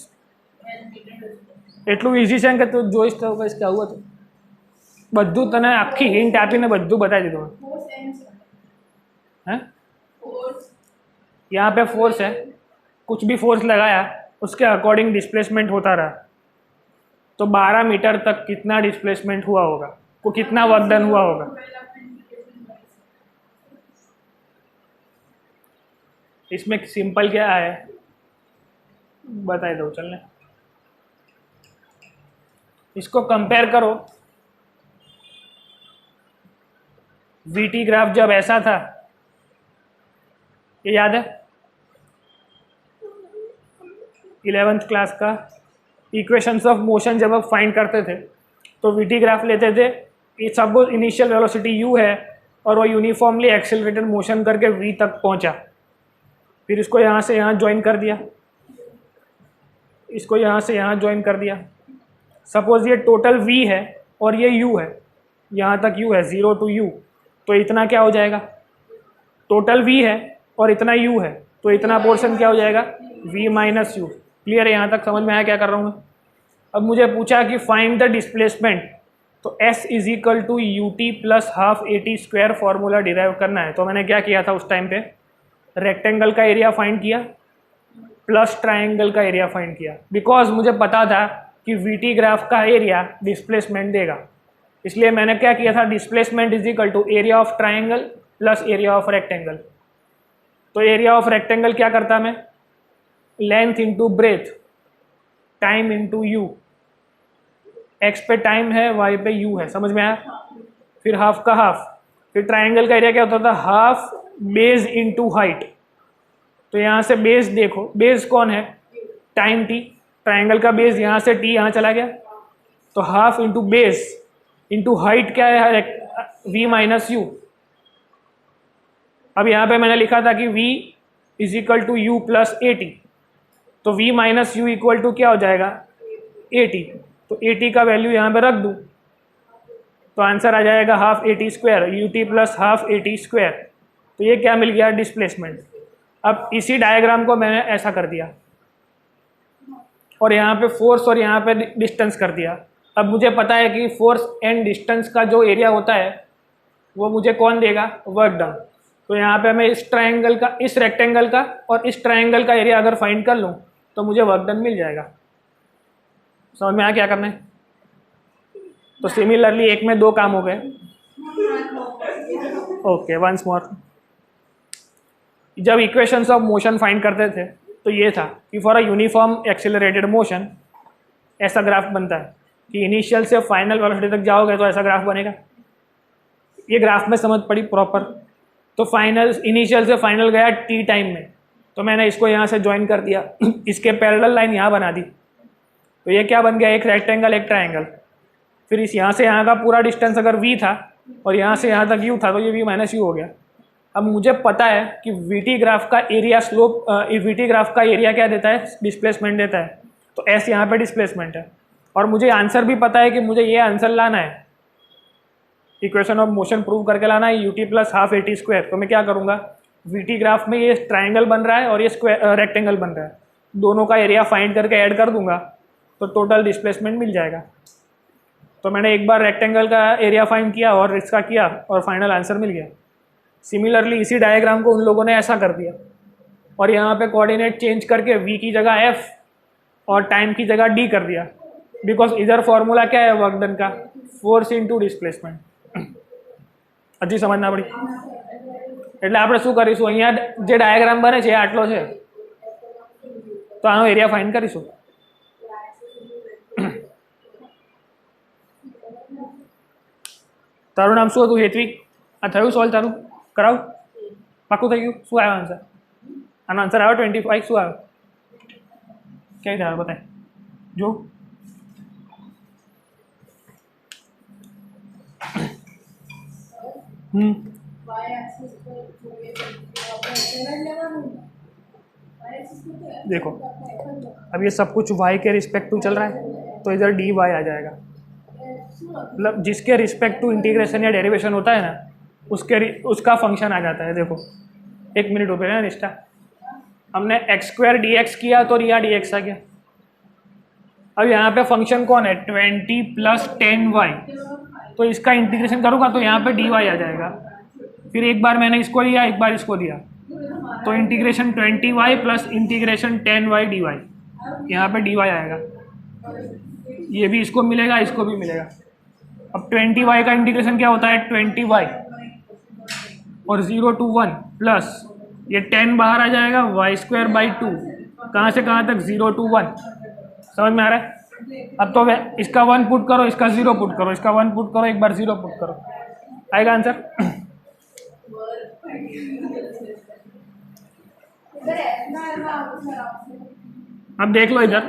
એટલું ઇઝી છે કે તું જોઈશ તો કહીશ કે આવું હતું, બધું તને આખી હિન્ટ આપીને બધું બતાવી દીધું है। यहाँ पे फोर्स है, कुछ भी फोर्स लगाया उसके अकॉर्डिंग डिस्प्लेसमेंट होता रहा, तो 12 मीटर तक कितना डिस्प्लेसमेंट हुआ होगा, को कितना वर्क डन हुआ होगा। इसमें सिंपल क्या है बता दो, चलने इसको कंपेयर करो। वीटी ग्राफ जब ऐसा था, ये याद है 11th क्लास का इक्वेशंस ऑफ मोशन जब आप फाइंड करते थे तो वीटी ग्राफ लेते थे, ये सपोज इनिशियल वेलोसिटी यू है और वो यूनिफॉर्मली एक्सेलरेटेड मोशन करके वी तक पहुंचा, फिर इसको यहाँ से यहाँ ज्वाइन कर दिया, इसको यहाँ से यहाँ ज्वाइन कर दिया। सपोज ये टोटल v है और ये u है, यहाँ तक u है 0 to u, तो इतना क्या हो जाएगा, टोटल v है और इतना u है, तो इतना पोर्शन क्या हो जाएगा v माइनस यू। क्लियर है, यहाँ तक समझ में आया क्या कर रहा हूँ मैं। अब मुझे पूछा कि फाइंड द डिस्प्लेसमेंट, तो s is equal to U T plus half A T square formula derive करना है। तो मैंने क्या किया था उस टाइम पे, रेक्टेंगल का एरिया फाइंड किया प्लस ट्राइंगल का एरिया फाइंड किया, बिकॉज मुझे पता था कि वीटी ग्राफ का एरिया डिस्प्लेसमेंट देगा, इसलिए मैंने क्या किया था, displacement is equal to area of triangle plus area of rectangle. तो एरिया ऑफ रेक्टेंगल क्या करता मैं, length into breadth, time into U, X पे टाइम है, वाई पे यू है, समझ में आया। फिर हाफ का हाफ, फिर ट्राइंगल का एरिया क्या होता था, हाफ बेस इंटू हाइट। तो यहाँ से बेस देखो, बेस कौन है, टाइम टी, ट्राइंगल का बेस यहाँ से टी यहाँ चला गया, तो half into base into height क्या है, v माइनस यू। अब यहाँ पे मैंने लिखा था कि v is equal to U plus A T, तो v minus U equal to क्या हो जाएगा, ए टी। तो ए टी का वैल्यू यहाँ पे रख दूँ तो आंसर आ जाएगा half A T square, you T plus half A T square. तो ये क्या मिल गया, डिस्प्लेसमेंट। अब इसी डायग्राम को मैंने ऐसा कर दिया और यहाँ पे फोर्स और यहाँ पे डिस्टेंस कर दिया। अब मुझे पता है कि फोर्स एंड डिस्टेंस का जो एरिया होता है वो मुझे कौन देगा, वर्क डन। तो यहाँ पे मैं इस ट्रायंगल का, इस रेक्टेंगल का और इस ट्रायंगल का एरिया अगर फाइंड कर लूँ तो मुझे वर्क डन मिल जाएगा। समझ में आया क्या करना है। तो सिमिलरली एक में दो काम हो गए। ओके, वंस मोर, जब इक्वेशंस ऑफ मोशन फाइंड करते थे तो ये था कि for a uniform accelerated motion ऐसा ग्राफ बनता है कि इनिशियल से फाइनल वेलोसिटी तक जाओगे तो ऐसा ग्राफ बनेगा। ये ग्राफ में समझ पड़ी प्रॉपर। तो फाइनल, इनिशियल से फाइनल गया टी टाइम में, तो मैंने इसको यहाँ से ज्वाइन कर दिया इसके पैरेलल लाइन यहाँ बना दी, तो ये क्या बन गया, एक रेक्टेंगल एक ट्रायंगल। फिर इस यहाँ से यहाँ का पूरा डिस्टेंस अगर v था और यहाँ से यहाँ तक u था तो ये v माइनस यू हो गया। अब मुझे पता है कि वीटी ग्राफ का एरिया स्लोप, वीटी ग्राफ का एरिया क्या देता है, डिस्प्लेसमेंट देता है। तो एस यहाँ पे डिस्प्लेसमेंट है और मुझे आंसर भी पता है कि मुझे ये आंसर लाना है, इक्वेशन ऑफ मोशन प्रूव करके लाना है, UT plus half A T square. तो मैं क्या करूँगा, वीटी ग्राफ में ये ट्राइंगल बन रहा है और ये स्क्वायर रेक्टेंगल बन रहा है, दोनों का एरिया फाइंड करके ऐड कर दूंगा तो टोटल डिस्प्लेसमेंट मिल जाएगा। तो मैंने एक बार रेक्टेंगल का एरिया फाइंड किया और इसका किया और फाइनल आंसर मिल गया। सिमिलरली इसी डायग्राम को उन लोगों ने ऐसा कर दिया और यहाँ पे कोऑर्डिनेट चेंज करके v की जगह f और टाइम की जगह d कर दिया, बिकॉज इधर फॉर्मूला क्या है वर्क डन का, फोर्स इनटू डिस्प्लेसमेंट। હજી સમજના પડી? એટલે આપણે શું કરીશું, અહીંયા જે ડાયાગ્રામ બને છે એ આટલો છે, તો આનો એરિયા ફાઇન્ડ કરીશું। તારું નામ શું હતું? હેત્વિક। આ થયું સોલ્વ તારું? કરાવું? પાક્કું થઈ ગયું? શું આવ્યો આન્સર? આનો આન્સર આવ્યો 25? શું આવ્યો? ક્યાંય થયો બતાય જો। Y axis पे देखो अब ये सब कुछ y के रिस्पेक्ट टू चल रहा है, तो इधर dy आ जाएगा। मतलब जिसके रिस्पेक्ट टू इंटीग्रेशन या डेरिवेशन होता है ना, उसका फंक्शन आ जाता है। देखो एक मिनट हो गया ना निष्ठा, हमने x² dx किया तो यहाँ dx आ गया। अब यहाँ पे फंक्शन कौन है? 20 + 10y, तो इसका इंटीग्रेशन करूँगा तो यहाँ पे dy आ जाएगा। फिर एक बार मैंने इसको लिया, एक बार इसको लिया, तो integration 20y + integration 10y dy, यहाँ पे dy आएगा। ये भी इसको मिलेगा, इसको भी मिलेगा। अब 20y का इंटीग्रेशन क्या होता है? 20y और 0 to 1 प्लस ये 10 बाहर आ जाएगा, y²/2। कहाँ से कहाँ तक? 0 to 1। समझ में आ रहा है? अब तो इसका 1 पुट करो, इसका 0 पुट करो, इसका 1 पुट करो, एक बार 0 पुट करो, आएगा आंसर। अब देख लो इधर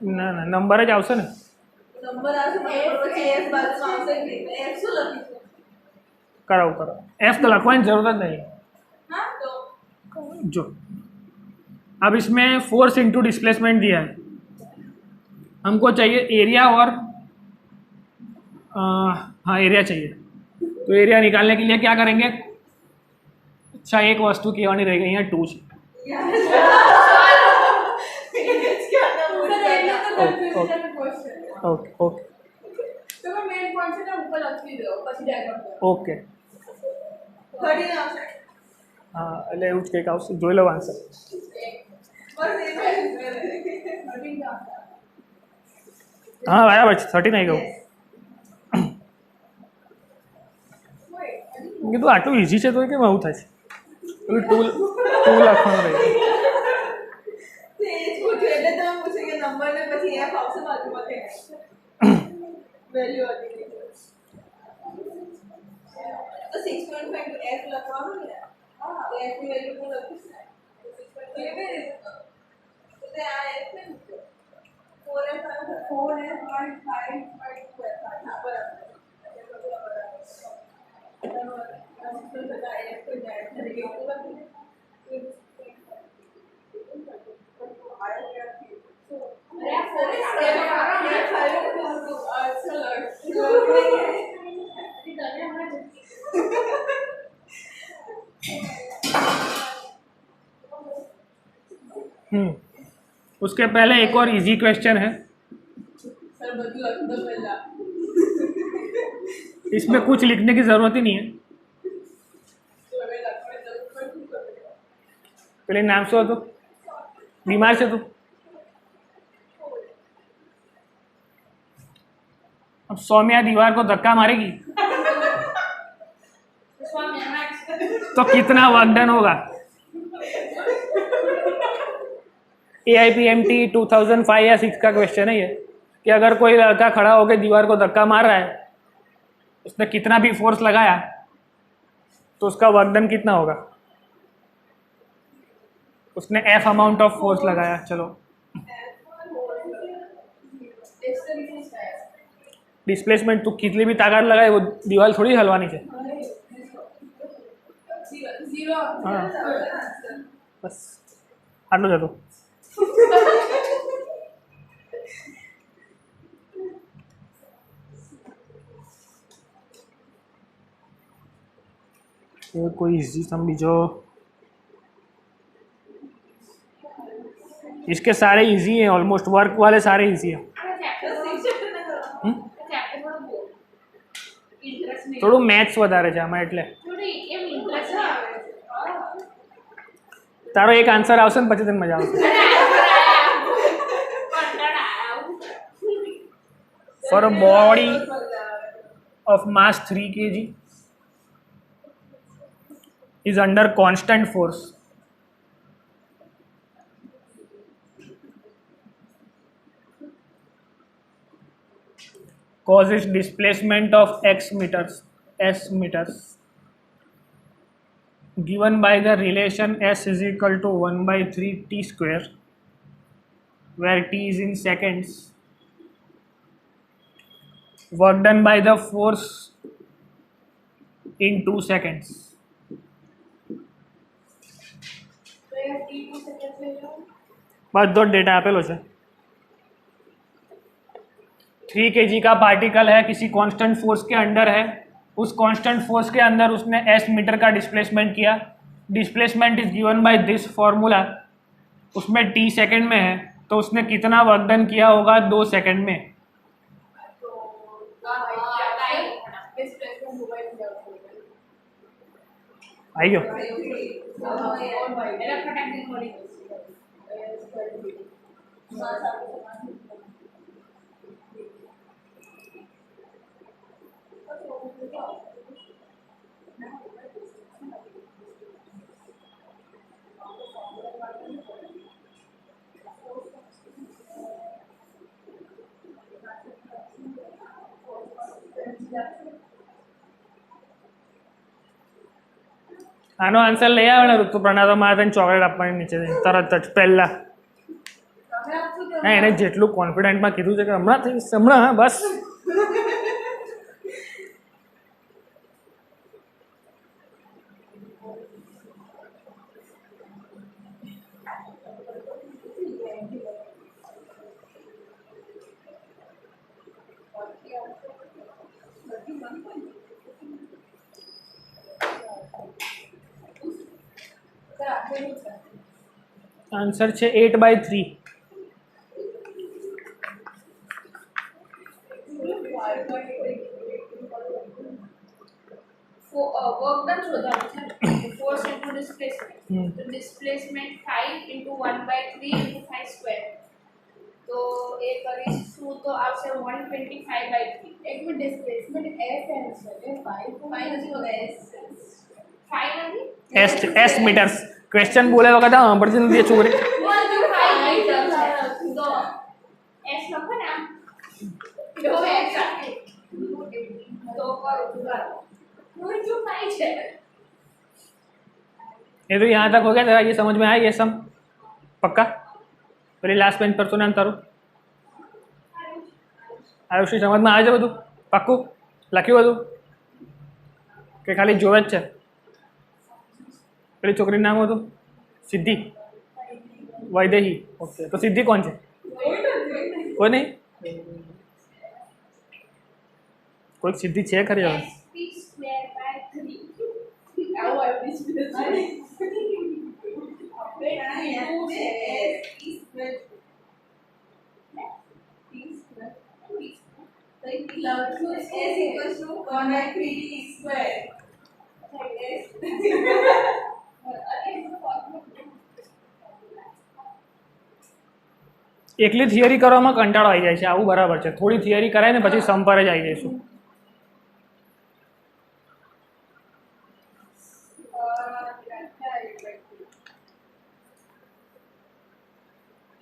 ना ना नंबर ज आवशे ने, कराओ करो। एफ तो लखवानी जरूरत नहीं। जो अब इसमें फोर्स इनटू डिस्प्लेसमेंट दिया है, हमको चाहिए एरिया और हाँ एरिया चाहिए। तो एरिया निकालने के लिए क्या करेंगे? अच्छा एक वस्तु की वानी रह गई है 2 ओके ओके हाँ એટલે એવું જ કંઈક આવશે, જોઈ લો આન્સર। हाँ बराबर છે, 13 આવી ગયું। કીધું આટલું ઇઝી છે તો કેમ આવું થાય છે? પેલું ટૂલ લખવાનું રહે। तो 6.5 to f લખવાનું ને, તો f ની વેલ્યુ પણ લખીશ ને, કેવી રીતે? તો તે આ f ને 4f/5/2f હા બરાબર। उसके पहले एक और इजी क्वेश्चन है, इसमें कुछ लिखने की जरूरत ही नहीं है। पहले नाम से हो तो बीमार से तो अब सौम्या दीवार को धक्का मारेगी तो कितना वर्क डन होगा? AIPMT 2005 या 6 का क्वेश्चन है ये, कि अगर कोई लड़का खड़ा होकर दीवार को धक्का मार रहा है, उसने कितना भी फोर्स लगाया तो उसका वर्क डन कितना होगा? उसने F अमाउंट ऑफ फोर्स लगाया। चलो डिस्प्लेसमेंट, तू कितनी भी ताकत लगाए वो दीवार थोड़ी हलवानी है। हाँ बस आटलो जतो। कोई इजी सम बीजो इसके सारे इजी हैं, ऑलमोस्ट वर्क वाले सारे इजी हैं. થોડું મેથ્સ વધારે છે આમાં એટલે તારો એક આન્સર આવશે ને પછી તને મજા આવશે. For a body of mass 3 kg is under constant force, causes displacement of s meters given by the relation s is equal to 1 by 3 t square, where t is in seconds. Work done by the force in 2 seconds. બધો डेटा આપેલો છે. 3 kg का पार्टिकल है, किसी कांस्टेंट फोर्स के अंडर है. उस कांस्टेंट फोर्स के अंदर उसने s मीटर का डिस्प्लेसमेंट किया. Displacement is given by this formula. उसमें t सेकंड में है तो उसने कितना वर्क डन किया होगा 2 सेकंड में. आई गयो. આનો આન્સર લઈ આવે ને ઋતુપ્રણા તો મારે તને ચોકલેટ આપવાની નીચે તરત જ પહેલા. હા, એને જેટલું કોન્ફિડન્ટમાં કીધું છે કે હમણાં હા બસ. આન્સર છે 8/3. वर्क डन शोधाનું છે फोर्स इनटू डिस्प्लेसमेंट. तो डिस्प्लेसमेंट 5 into 1/3 into 5 स्क्वायर. तो એ કરીશું તો આવશે 125/3. एक में डिस्प्लेसमेंट एस आंसर है 5 નથી હોगा एस 5 નથી એસ મીટર્સ. ક્વેશ્ચન બોલે વખત સાંભળતી નથી છોકરી. 125 મીટર છે. તો એસ લખો ને આમ જો એસ આપે તો કરો જુગાડ 125 છે. ये तो यहाँ तक हो गया. तेरा ये समझ में आया ये सम पक्का? પેલી લાસ્ટ બેન્ચ પર શું નામ તારું? આયુષી સમજમાં આવે છે બધું? પાક્કું લખ્યું બધું કે ખાલી જોવે જ છે? પેલી છોકરીનું નામ હતું સિદ્ધિ વૈદેહી. ઓકે, તો સિદ્ધિ કોણ છે? કોઈ નહીં? કોઈક સિદ્ધિ છે ખરી હવે? SP2/3 આવો ડિસ્પ્લેસમેન્ટ એકલી થિયરી કરવામાં કંટાળો આવી જાય છે. આવું બરાબર છે. થોડી થિયરી કરાય ને પછી સમ પર જ આવી જઈશું.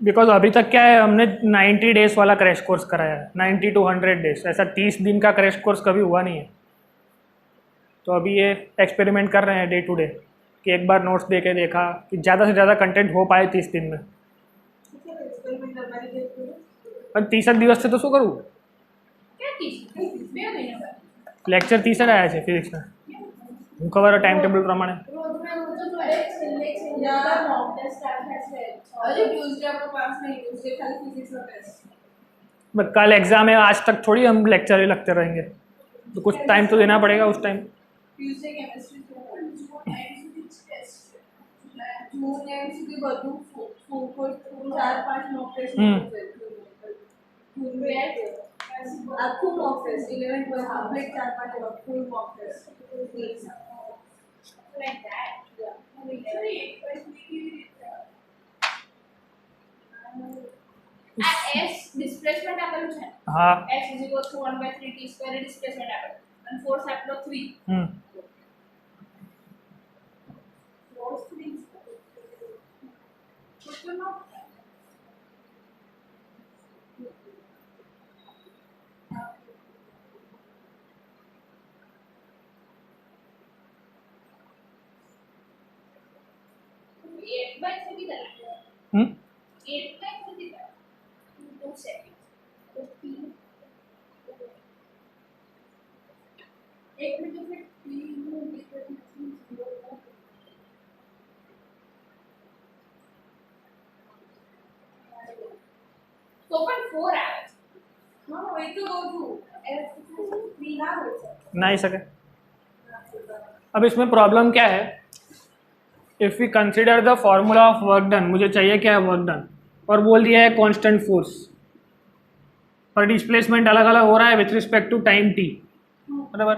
बिकॉज अभी तक क्या है, हमने 90 डेज वाला क्रैश कोर्स कराया है. 90 to 100 डेज. ऐसा 30 दिन का क्रैश कोर्स कभी हुआ नहीं है. तो अभी ये एक्सपेरिमेंट कर रहे हैं डे टू डे कि एक बार नोट्स दे के देखा कि ज़्यादा से ज़्यादा कंटेंट हो पाए 30 दिन में. पर 30 દિવસ છે તો શું કરવું? क्या 30 2 મહિના બાદ લેક્ચર 30 જ આવ્યા છે ફિઝિક્સના. હું ખબર ટાઈમ ટેબલ પ્રમાણે. રોજના રોજ તો છેલ્લે મોક ટેસ્ટ આવે છે. अरे ट्यूसडे आपको पास नहीं, ट्यूसडे खाली फिजिक्स का टेस्ट. बट कल एग्जाम है, आज तक थोड़ी हम लेक्चर ही लगते रहेंगे. तो कुछ टाइम तो देना पड़ेगा उस time. Tuesday chemistry June end સુધી બધું ફોકસ 4-5 मॉक टेस्ट आपको mock test 11 12 half like 4-5 full mock test like that. આ s ડિસ્પ્લેસમેન્ટ આપેલું છે હા s = 1/3 t² એ ડિસ્પ્લેસમેન્ટ આપેલું અને ફોર્સ આપેલો 3 ફોર્સ 3 કેટલું एक बाय 3 की तरह 8 बाय 3 की तरह 2 सेकंड तो 3 एक में तो फिर 3 तो પણ 4 આવે હા એ તો કહું છું 3 ના હોય છે नहीं सके। अब इसमें प्रॉब्लम क्या है, if we consider the formula of work done, मुझे चाहिए क्या है वर्क डन, और बोल दिया है कांस्टेंट फोर्स पर डिस्प्लेसमेंट अलग अलग हो रहा है with respect to time T, बराबर।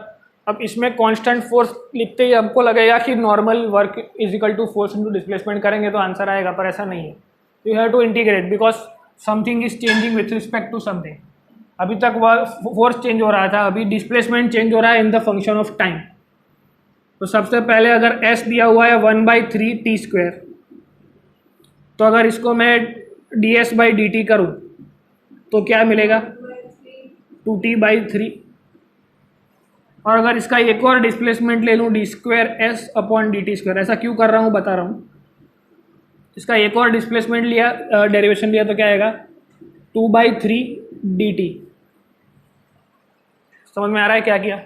अब इसमें कांस्टेंट फोर्स लिखते ही हमको लगेगा कि normal work is equal to force into displacement करेंगे तो आंसर आएगा, पर ऐसा नहीं है। You have to integrate because something is changing with respect to something. अभी तक फोर्स चेंज हो रहा था, अभी डिस्प्लेसमेंट चेंज हो रहा है इन द फंक्शन ऑफ टाइम। तो सबसे पहले अगर s दिया हुआ है 1/3 t², तो अगर इसको मैं ds/dt करूँ तो क्या मिलेगा 2t/3। और अगर इसका एक और डिस्प्लेसमेंट ले लूँ d²s/dt², ऐसा क्यों कर रहा हूँ बता रहा हूँ। इसका एक और डिस्प्लेसमेंट लिया, डेरिवेशन लिया, तो क्या आएगा 2/3 dt। समझ में आ रहा है क्या किया,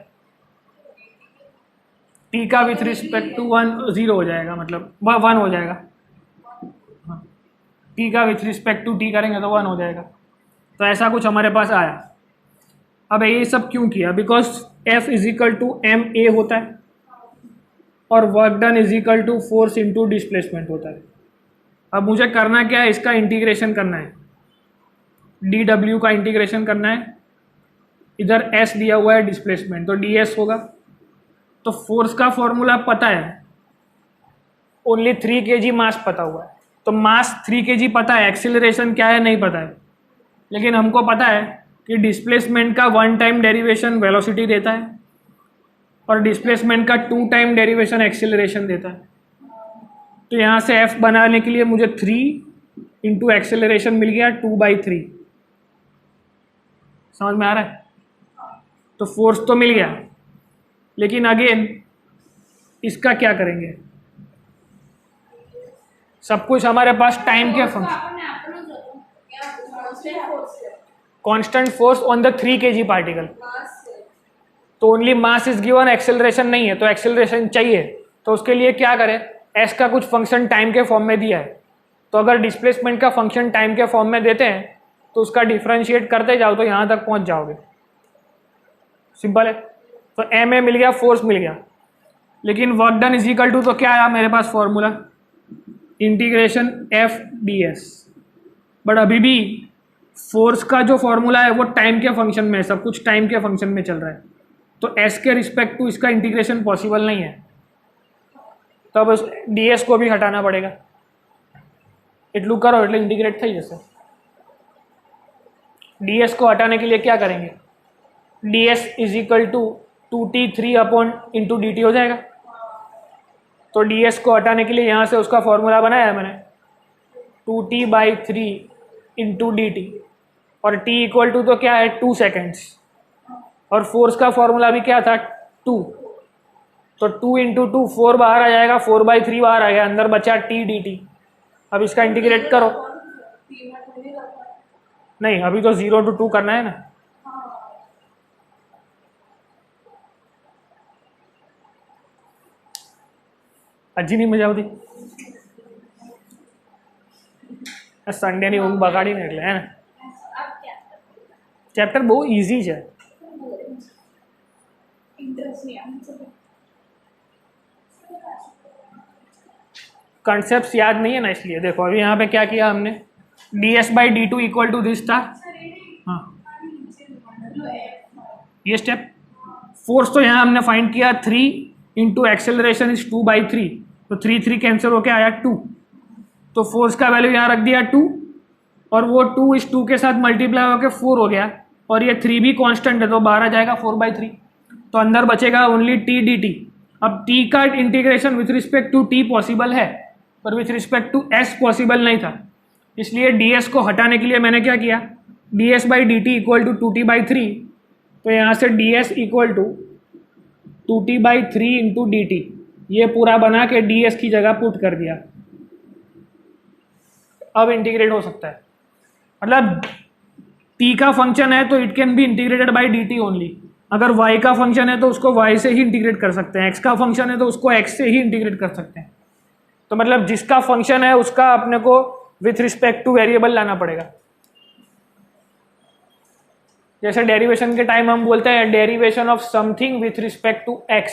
t का विथ रिस्पेक्ट टू 1 0 हो जाएगा, मतलब 1 हो जाएगा। हाँ, t का विथ रिस्पेक्ट टू t करेंगे तो 1 हो जाएगा। तो ऐसा कुछ हमारे पास आया। अब ये सब क्यों किया, बिकॉज F = ma होता है और work done = force into displacement होता है। अब मुझे करना क्या है, इसका इंटीग्रेशन करना है, dw का इंटीग्रेशन करना है। इधर s दिया हुआ है डिस्प्लेसमेंट, तो ds होगा। तो फोर्स का फॉर्मूला पता है, ओनली 3 kg मास पता हुआ है, तो मास 3 kg पता है, एक्सीलरेशन क्या है नहीं पता है। लेकिन हमको पता है कि डिस्प्लेसमेंट का 1 टाइम डेरिवेशन वेलोसिटी देता है और डिस्प्लेसमेंट का 2 टाइम डेरिवेशन एक्सीलरेशन देता है। तो यहाँ से f बनाने के लिए मुझे 3 इंटू एक्सीलरेशन मिल गया 2/3। समझ में आ रहा है। तो फोर्स तो मिल गया, लेकिन अगेन इसका क्या करेंगे, सब कुछ हमारे पास टाइम के function. Constant force on the 3 kg particle, तो only mass is given, acceleration नहीं है, तो एक्सेलरेशन चाहिए। तो उसके लिए क्या करें, एस का कुछ फंक्शन टाइम के फॉर्म में दिया है, तो अगर डिस्प्लेसमेंट का फंक्शन टाइम के फॉर्म में देते हैं तो उसका डिफरेंशिएट करते जाओ तो यहाँ तक पहुँच जाओगे। सिंपल है। तो एम ए मिल गया, फोर्स मिल गया, लेकिन work done is equal to, तो क्या आया मेरे पास formula, integration F D S. But अभी भी फोर्स का जो फॉर्मूला है वो टाइम के फंक्शन में है, सब कुछ टाइम के फंक्शन में चल रहा है, तो एस के रिस्पेक्ट टू इसका इंटीग्रेशन पॉसिबल नहीं है। तो अब डी एस को भी हटाना पड़ेगा। इटलू करो એટલે इंटीग्रेट થઈ जैसे। डी एस को हटाने के लिए क्या करेंगे, D S is equal to 2t3/(dt) हो जाएगा। तो डी एस को हटाने के लिए यहाँ से उसका फॉर्मूला बनाया है मैंने, 2t/3 और t इक्वल टू तो क्या है 2 सेकेंड्स, और फोर्स का फॉर्मूला भी क्या था 2, तो 2 × 2 4 बाहर आ जाएगा, 4/3 बाहर आ गया, अंदर बचा t dt। अब इसका इंटीग्रेट करो, नहीं अभी तो 0 to 2 करना है ना। હજી નહીં મજા આવતી, સન્ડેની ઊંઘ બગાડીને એટલે હે ને। ચેપ્ટર બહુ ઇઝી છે, कॉन्सेप्ट्स याद नहीं है ना, इसलिए देखो अभी यहाँ पे क्या किया हमने, ds by D T equal to this था। हाँ ये स्टेप फोर्स तो यहाँ हमने फाइंड किया 3 इंटू एक्सेलरेशन इज 2/3, तो 3 कैंसिल होके आया 2, तो फोर्स का वैल्यू यहाँ रख दिया 2, और वो 2 इस 2 के साथ मल्टीप्लाई होकर 4 हो गया, और ये 3 भी कांस्टेंट है तो बाहर आ जाएगा 4/3, तो अंदर बचेगा ओनली t dt। अब t का इंटीग्रेशन with respect to t possible है, पर with respect to s possible नहीं था, इसलिए ds को हटाने के लिए मैंने क्या किया, ds by D T equal to 2t/3, तो यहाँ से ds equal to 2t/3 into d t, ये पूरा बना के ds की जगह पुट कर दिया। अब इंटीग्रेट हो सकता है, मतलब t का फंक्शन है तो it can be integrated by D T only, अगर y का फंक्शन है तो उसको y से ही इंटीग्रेट कर सकते हैं, x का फंक्शन है तो उसको x से ही इंटीग्रेट कर सकते हैं। तो मतलब जिसका फंक्शन है उसका अपने को विथ रिस्पेक्ट टू वेरिएबल लाना पड़ेगा। जैसे डेरिवेशन के टाइम हम बोलते हैं derivation of something with respect to x,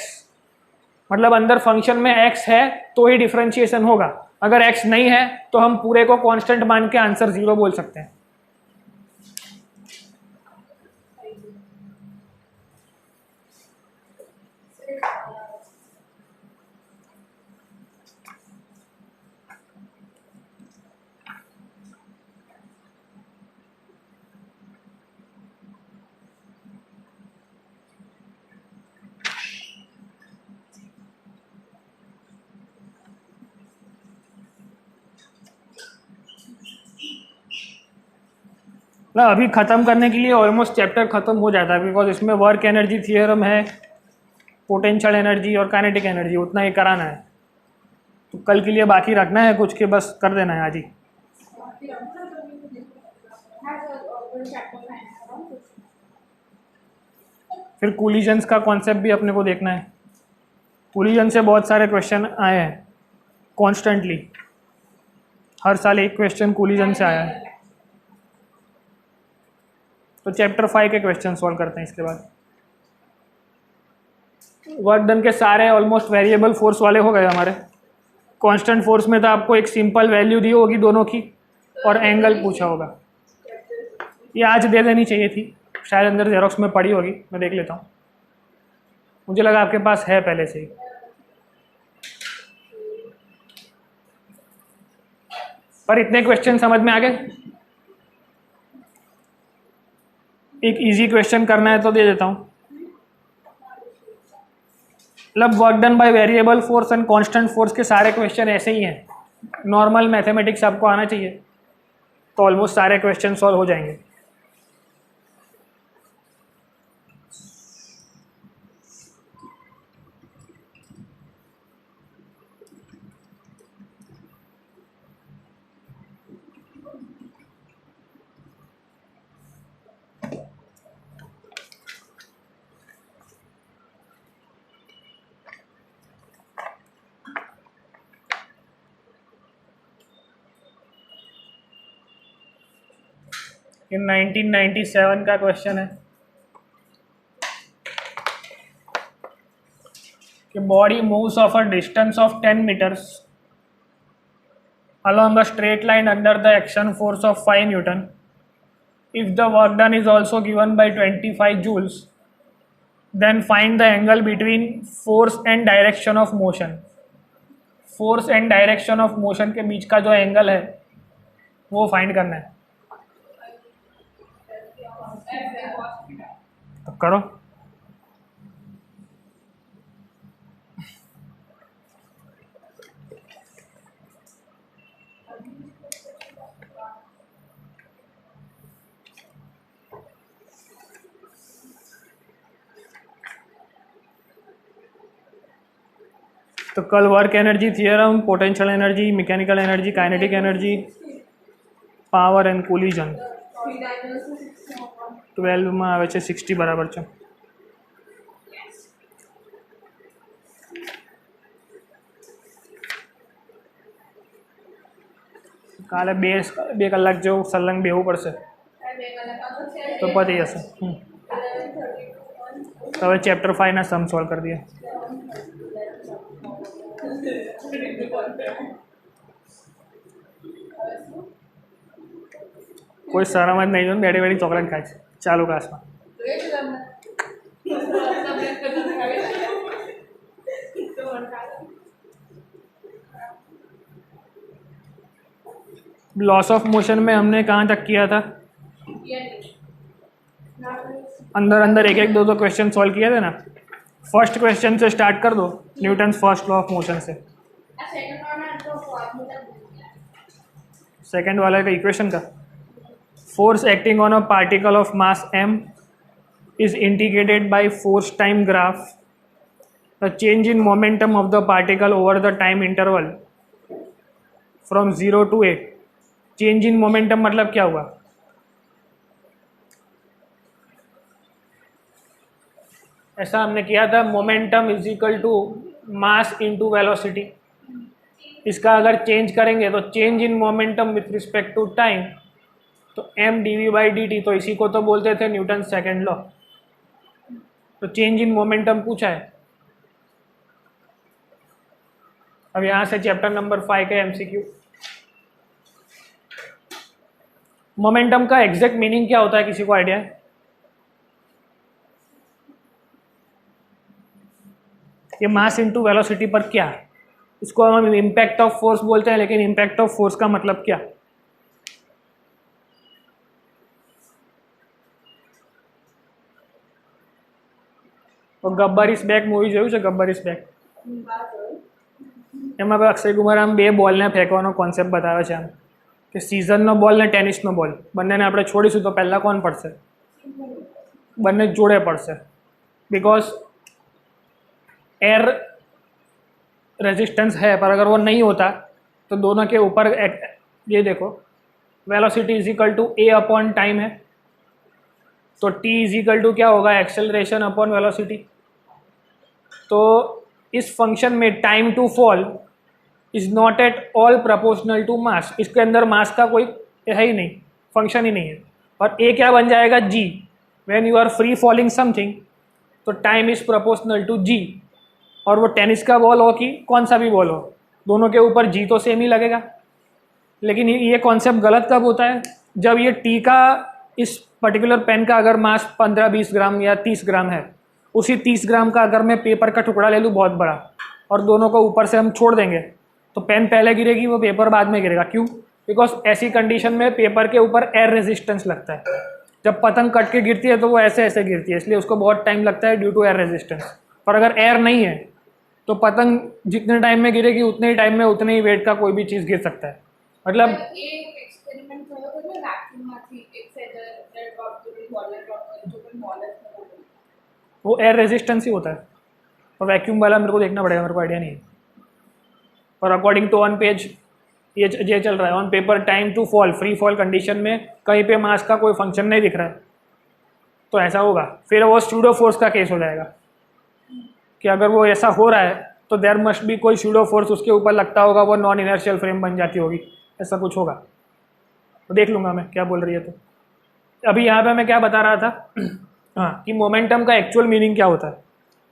मतलब अंदर फंक्शन में x है तो ही डिफरेंशिएशन होगा, अगर x नहीं है तो हम पूरे को कांस्टेंट मान के आंसर 0 बोल सकते हैं। मतलब अभी ख़त्म करने के लिए ऑलमोस्ट चैप्टर ख़त्म हो जाता है, बिकॉज इसमें वर्क एनर्जी थियरम है, पोटेंशियल एनर्जी और काइनेटिक एनर्जी, उतना ही कराना है, तो कल के लिए बाकी रखना है कुछ के बस कर देना है आज ही। फिर कोलिजन्स का कॉन्सेप्ट भी अपने को देखना है, कोलिजन से बहुत सारे क्वेश्चन आए हैं कॉन्स्टेंटली, हर साल एक क्वेश्चन कोलिजन से आया है, तो चैप्टर 5 के क्वेश्चन सॉल्व करते हैं। इसके बाद वर्क डन के सारे ऑलमोस्ट वेरिएबल फोर्स वाले हो गए हमारे। कांस्टेंट फोर्स में तो आपको एक सिंपल वैल्यू दी होगी दोनों की और एंगल पूछा होगा, ये आज दे देनी चाहिए थी, शायद अंदर जेरोक्स में पड़ी होगी, मैं देख लेता हूँ, मुझे लगा आपके पास है पहले से ही। पर इतने क्वेश्चन समझ में आ गए। एक इजी क्वेश्चन करना है तो दे देता हूँ, मतलब work done by variable force and constant force के सारे क्वेश्चन ऐसे ही हैं, नॉर्मल मैथमेटिक्स आपको आना चाहिए तो ऑलमोस्ट सारे क्वेश्चन सॉल्व हो जाएंगे। ये 1997 का क्वेश्चन है कि body moves of a distance of 10 meters along a straight line under the action force of 5 Newton. If the work done is also given by 25 joules, then find the angle between force and direction of motion. Force and direction of motion के बीच का जो एंगल है वो फाइंड करना है, तो करो। तो कल work energy theorem, potential energy, mechanical energy, kinetic energy, power and collision 12 में આવે છે 60 બરાબર છે। કાલે 2 કલાક જેવું સલંગ બેહવું પડશે તો પતી જશે। તો હવે ચેપ્ટર 5 ના સમ સોલ્વ કરી દઈએ। કોઈ સરામત નહીં જો બેડી બેડી ચોકલેટ ખાય છે ચાલુ ક્લાસમાં. તો એ જ તમને तबियत का जो है तो बता लॉस ऑफ मोशन में हमने कहाँ तक किया था? ये अंदर अंदर एक एक दो दो क्वेश्चन सॉल्व किए थे ना. फर्स्ट क्वेश्चन से स्टार्ट कर दो, Newton's first law of motion से. सेकंड वाला तो फॉर्मूला सेकंड वाला का इक्वेशन का force acting on a particle of mass m is indicated by force time graph. The change in momentum of the particle over the time interval from 0 to 8. Change in momentum मतलब क्या हुआ? ऐसा हमने किया था, momentum is equal to mass into velocity. इसका अगर चेंज करेंगे तो change in momentum with respect to time, तो m dv बाई dt, तो इसी को तो बोलते थे न्यूटन सेकेंड लॉ. तो चेंज इन मोमेंटम पूछा है. अब यहाँ से चैप्टर नंबर 5 का MCQ. मोमेंटम का एग्जैक्ट मीनिंग क्या होता है, किसी को आइडिया है? ये मास इनटू वेलोसिटी पर क्या, इसको हम इम्पैक्ट ऑफ फोर्स बोलते हैं, लेकिन इम्पैक्ट ऑफ फोर्स का मतलब क्या? और ગબ્બર ઇઝ બેક મૂવી જોયું છે? ગબ્બર ઇઝ બેક એમાં અક્ષય કુમાર આમ બે બોલને ફેંકવાનો કોન્સેપ્ટ બતાવે છે, આમ કે સિઝનનો બોલ ને ટેનિસનો બોલ બંનેને આપણે છોડીશું તો પહેલાં કોણ પડશે? બંને જોડે પડશે. बिकॉज एयर रेजिस्टेंस है, पर अगर वो नहीं होता तो दोनों के ऊपर ये देखो velocity is equal to a upon time है, तो टी इज इक्वल टू क्या होगा? Acceleration upon velocity. तो इस फंक्शन में time to fall is not at all proportional to mass. इसके अंदर मास का कोई है ही नहीं, फंक्शन ही नहीं है. और ए क्या बन जाएगा? G. When you are free falling something तो time is proportional to G. और वो टेनिस का बॉल हो कि कौन सा भी बॉल हो, दोनों के ऊपर जी तो सेम ही लगेगा. लेकिन ये कॉन्सेप्ट गलत कब होता है? जब ये टी का, इस पर्टिकुलर पेन का अगर मास 15-20 ग्राम या 30 ग्राम है, उसी 30 ग्राम का अगर मैं पेपर का टुकड़ा ले लूँ बहुत बड़ा और दोनों को ऊपर से हम छोड़ देंगे तो पेन पहले गिरेगी, वो पेपर बाद में गिरेगा. क्यों? बिकॉज ऐसी कंडीशन में पेपर के ऊपर एयर रेजिस्टेंस लगता है. जब पतंग कट के गिरती है तो वो ऐसे ऐसे गिरती है, इसलिए उसको बहुत टाइम लगता है ड्यू टू एयर रेजिस्टेंस. पर अगर एयर नहीं है तो पतंग जितने टाइम में गिरेगी उतने ही टाइम में उतने ही वेट का कोई भी चीज़ गिर सकता है. मतलब एक एक्सपेरिमेंट થયો હતો ને વેક્યુમમાંથી એક ફેધર ડ્રોપ કરી બોલર ડ્રોપ કરી जो પણ બોલર થયો, वो एयर रेजिस्टेंस ही होता है. और वैक्यूम वाला मेरे को देखना पड़ेगा, मेरे को आइडिया नहीं है. और अकॉर्डिंग टू ऑन पेज ये चल रहा है, on paper time to fall free fall condition में कहीं पे मास का कोई फंक्शन नहीं दिख रहा है, तो ऐसा होगा. फिर वो स्यूडो फोर्स का केस हो जाएगा कि अगर वो ऐसा हो रहा है तो देयर मस्ट बी कोई स्यूडो फोर्स उसके ऊपर लगता होगा, वो नॉन इनर्शियल फ्रेम बन जाती होगी, ऐसा कुछ होगा. तो देख लूँगा मैं क्या बोल रही है. तो अभी यहाँ पे मैं क्या बता रहा था हाँ, कि मोमेंटम का एक्चुअल मीनिंग क्या होता है.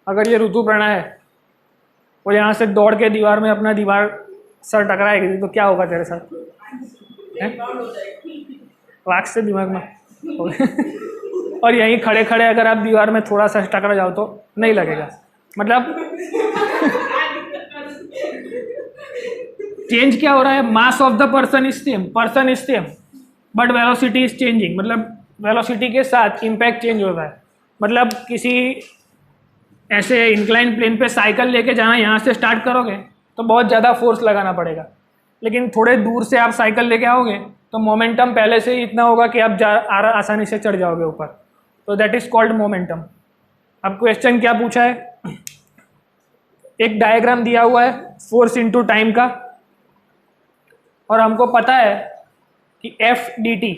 अगर ये ऋतुपर्णा है और यहाँ से दौड़ के दीवार में अपना दीवार सर टकराएगी तो क्या होगा तेरे साथ? वाक से दिमाग में और यहीं खड़े खड़े अगर आप दीवार में थोड़ा सा टकरा जाओ तो नहीं लगेगा. मतलब चेंज क्या हो रहा है? Mass of the person is same but velocity is changing. मतलब वेलोसिटी के साथ इम्पैक्ट चेंज होता है. मतलब किसी ऐसे इंक्लाइन प्लेन पे साइकिल लेके जाना, यहाँ से स्टार्ट करोगे तो बहुत ज़्यादा फोर्स लगाना पड़ेगा, लेकिन थोड़े दूर से आप साइकिल लेके आओगे तो मोमेंटम पहले से ही इतना होगा कि आप आसानी से चढ़ जाओगे ऊपर. तो दैट इज़ कॉल्ड मोमेंटम. अब क्वेश्चन क्या पूछा है? एक डायग्राम दिया हुआ है फोर्स इनटू टाइम का, और हमको पता है कि F d T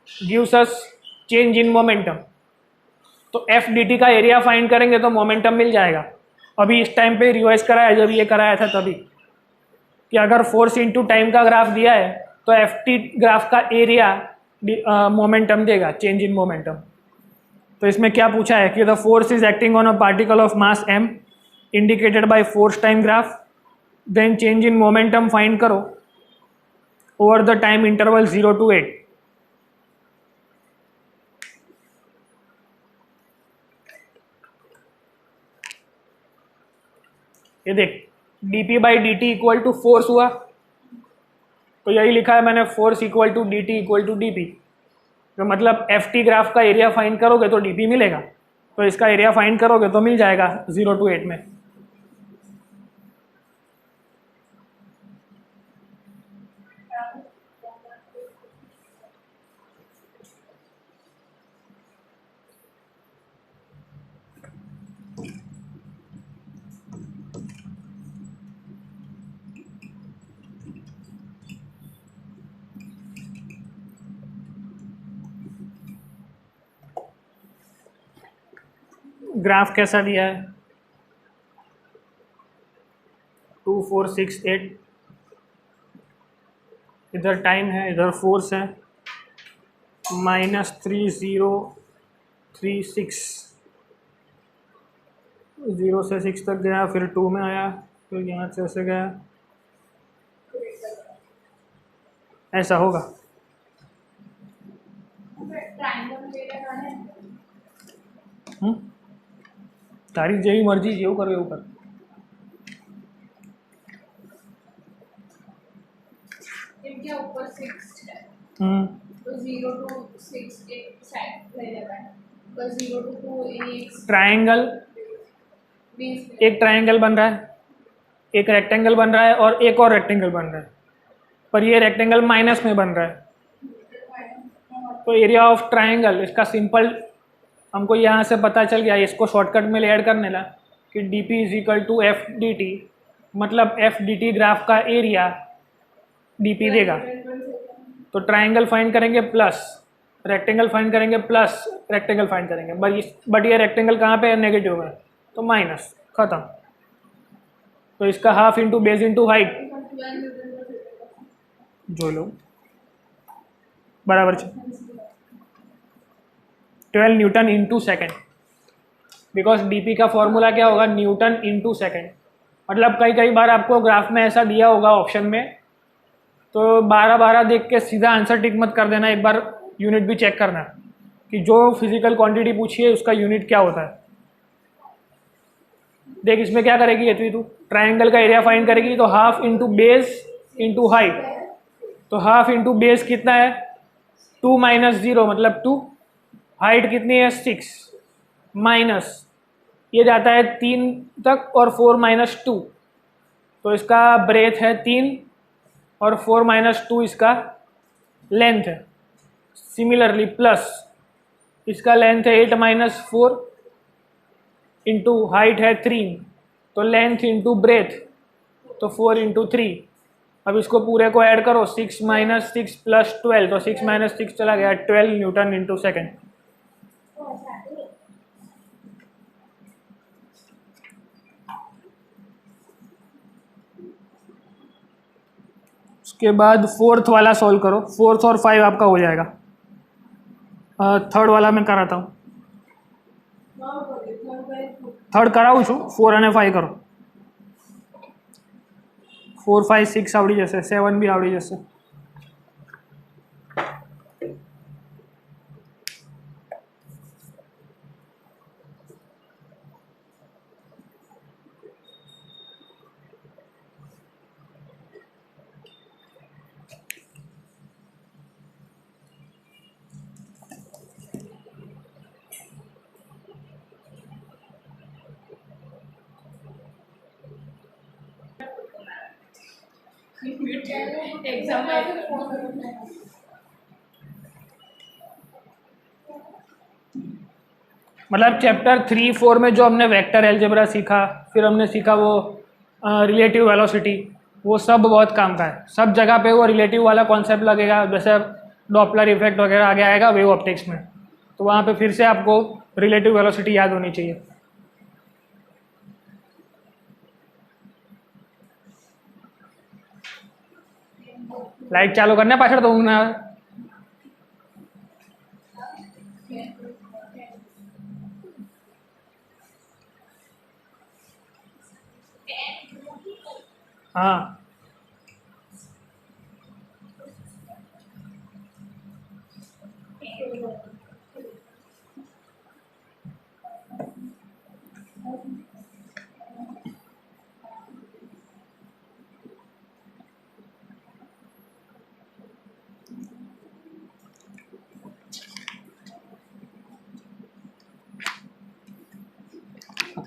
gives us change in momentum. तो एफ डी टी का एरिया फाइंड करेंगे तो मोमेंटम मिल जाएगा. अभी इस टाइम पे रिवाइज कराया जब ये कराया था तभी, कि अगर फोर्स इनटू टाइम का ग्राफ दिया है तो एफ टी ग्राफ का एरिया मोमेंटम देगा, चेंज इन मोमेंटम. तो इसमें क्या पूछा है कि the force is acting on a particle of mass m indicated by force time graph, then change in momentum find करो. Over the time interval 0 to 8। ये देख dp/dt इक्वल टू फोर्स हुआ, तो यही लिखा है मैंने, force equal to dt equal to dp। तो मतलब ft ग्राफ का एरिया फाइंड करोगे तो dp मिलेगा, तो इसका एरिया फाइंड करोगे तो मिल जाएगा 0 to 8 में। ग्राफ कैसा दिया है, 2 4 6 8, इधर टाइम है, इधर फोर्स है, -3 0 3 6, 0 से 6 तक गया, फिर 2 में आया, फिर यहाँ से ऐसे गया, ऐसा होगा। तारीख जेवी मर्जी जेव करो એવું कर। इनके ऊपर 6 है तो 0 to 6 एक साइड ले लेगा, तो 0 to 2 एक ट्रायंगल, बीच में एक ट्रायंगल बन रहा है, एक रेक्टेंगल बन रहा है और एक और रेक्टेंगल बन रहा है, पर ये रेक्टेंगल माइनस में बन रहा है। तो एरिया ऑफ ट्रायंगल, इसका सिंपल हमको यहाँ से पता चल गया, इसको शॉर्टकट में ऐड करने ला कि dp is equal to F d t, मतलब एफ डी टी ग्राफ का एरिया dp देगा। तो ट्रायंगल फाइंड करेंगे प्लस रेक्टेंगल फाइंड करेंगे प्लस रेक्टेंगल फाइंड करेंगे, बट ये रेक्टेंगल कहाँ पे है, नेगेटिव में, तो माइनस, खत्म। तो इसका half into base into height जो लो बराबर છે 12 Newton into second, because DP का फॉर्मूला क्या होगा, न्यूटन इंटू सेकेंड। मतलब कई बार आपको ग्राफ में ऐसा दिया होगा ऑप्शन में, तो 12 देख के सीधा आंसर टिक मत कर देना, एक बार यूनिट भी चेक करना कि जो फिजिकल क्वांटिटी पूछी है उसका यूनिट क्या होता है। देख इसमें क्या करेगी ये, तू ट्रायंगल का एरिया फाइंड करेगी, तो half into base into height, तो हाफ इंटू बेस कितना है 2 - 0 मतलब 2, हाइट कितनी है 6, माइनस ये जाता है 3 तक और 4 - 2, तो इसका ब्रेथ है 3 और 4 - 2 इसका लेंथ है। सिमिलरली प्लस इसका लेंथ है 8 - 4 इंटू हाइट है 3, तो लेंथ इंटू ब्रेथ, तो 4 इंटू 3। अब इसको पूरे को ऐड करो, 6 - 6 + 12, तो 6 - 6 चला गया 12 न्यूटन इंटू सेकेंड। उसके बाद फोर्थ वाला सॉल्व करो, 4 और 5 आपका हो जाएगा। थर्ड वाला मैं कराता हूँ, थर्ड कराऊँ छू, 4 અને 5 करो, 4 5 6 આવડી જશે, 7 બી આવડી જશે। एग्जाम में मतलब चैप्टर 3 4 में जो हमने वेक्टर एल्जेब्रा सीखा, फिर हमने सीखा वो रिलेटिव वेलोसिटी, वो सब बहुत काम का है। सब जगह पे वो रिलेटिव वाला कॉन्सेप्ट लगेगा, जैसे डॉपलर इफेक्ट वगैरह आगे आएगा वेव ऑप्टिक्स में, तो वहाँ पे फिर से आपको रिलेटिव वेलोसिटी याद होनी चाहिए। लाइट चालू करने पाछड़ तो ऊँघ ना આવે। हाँ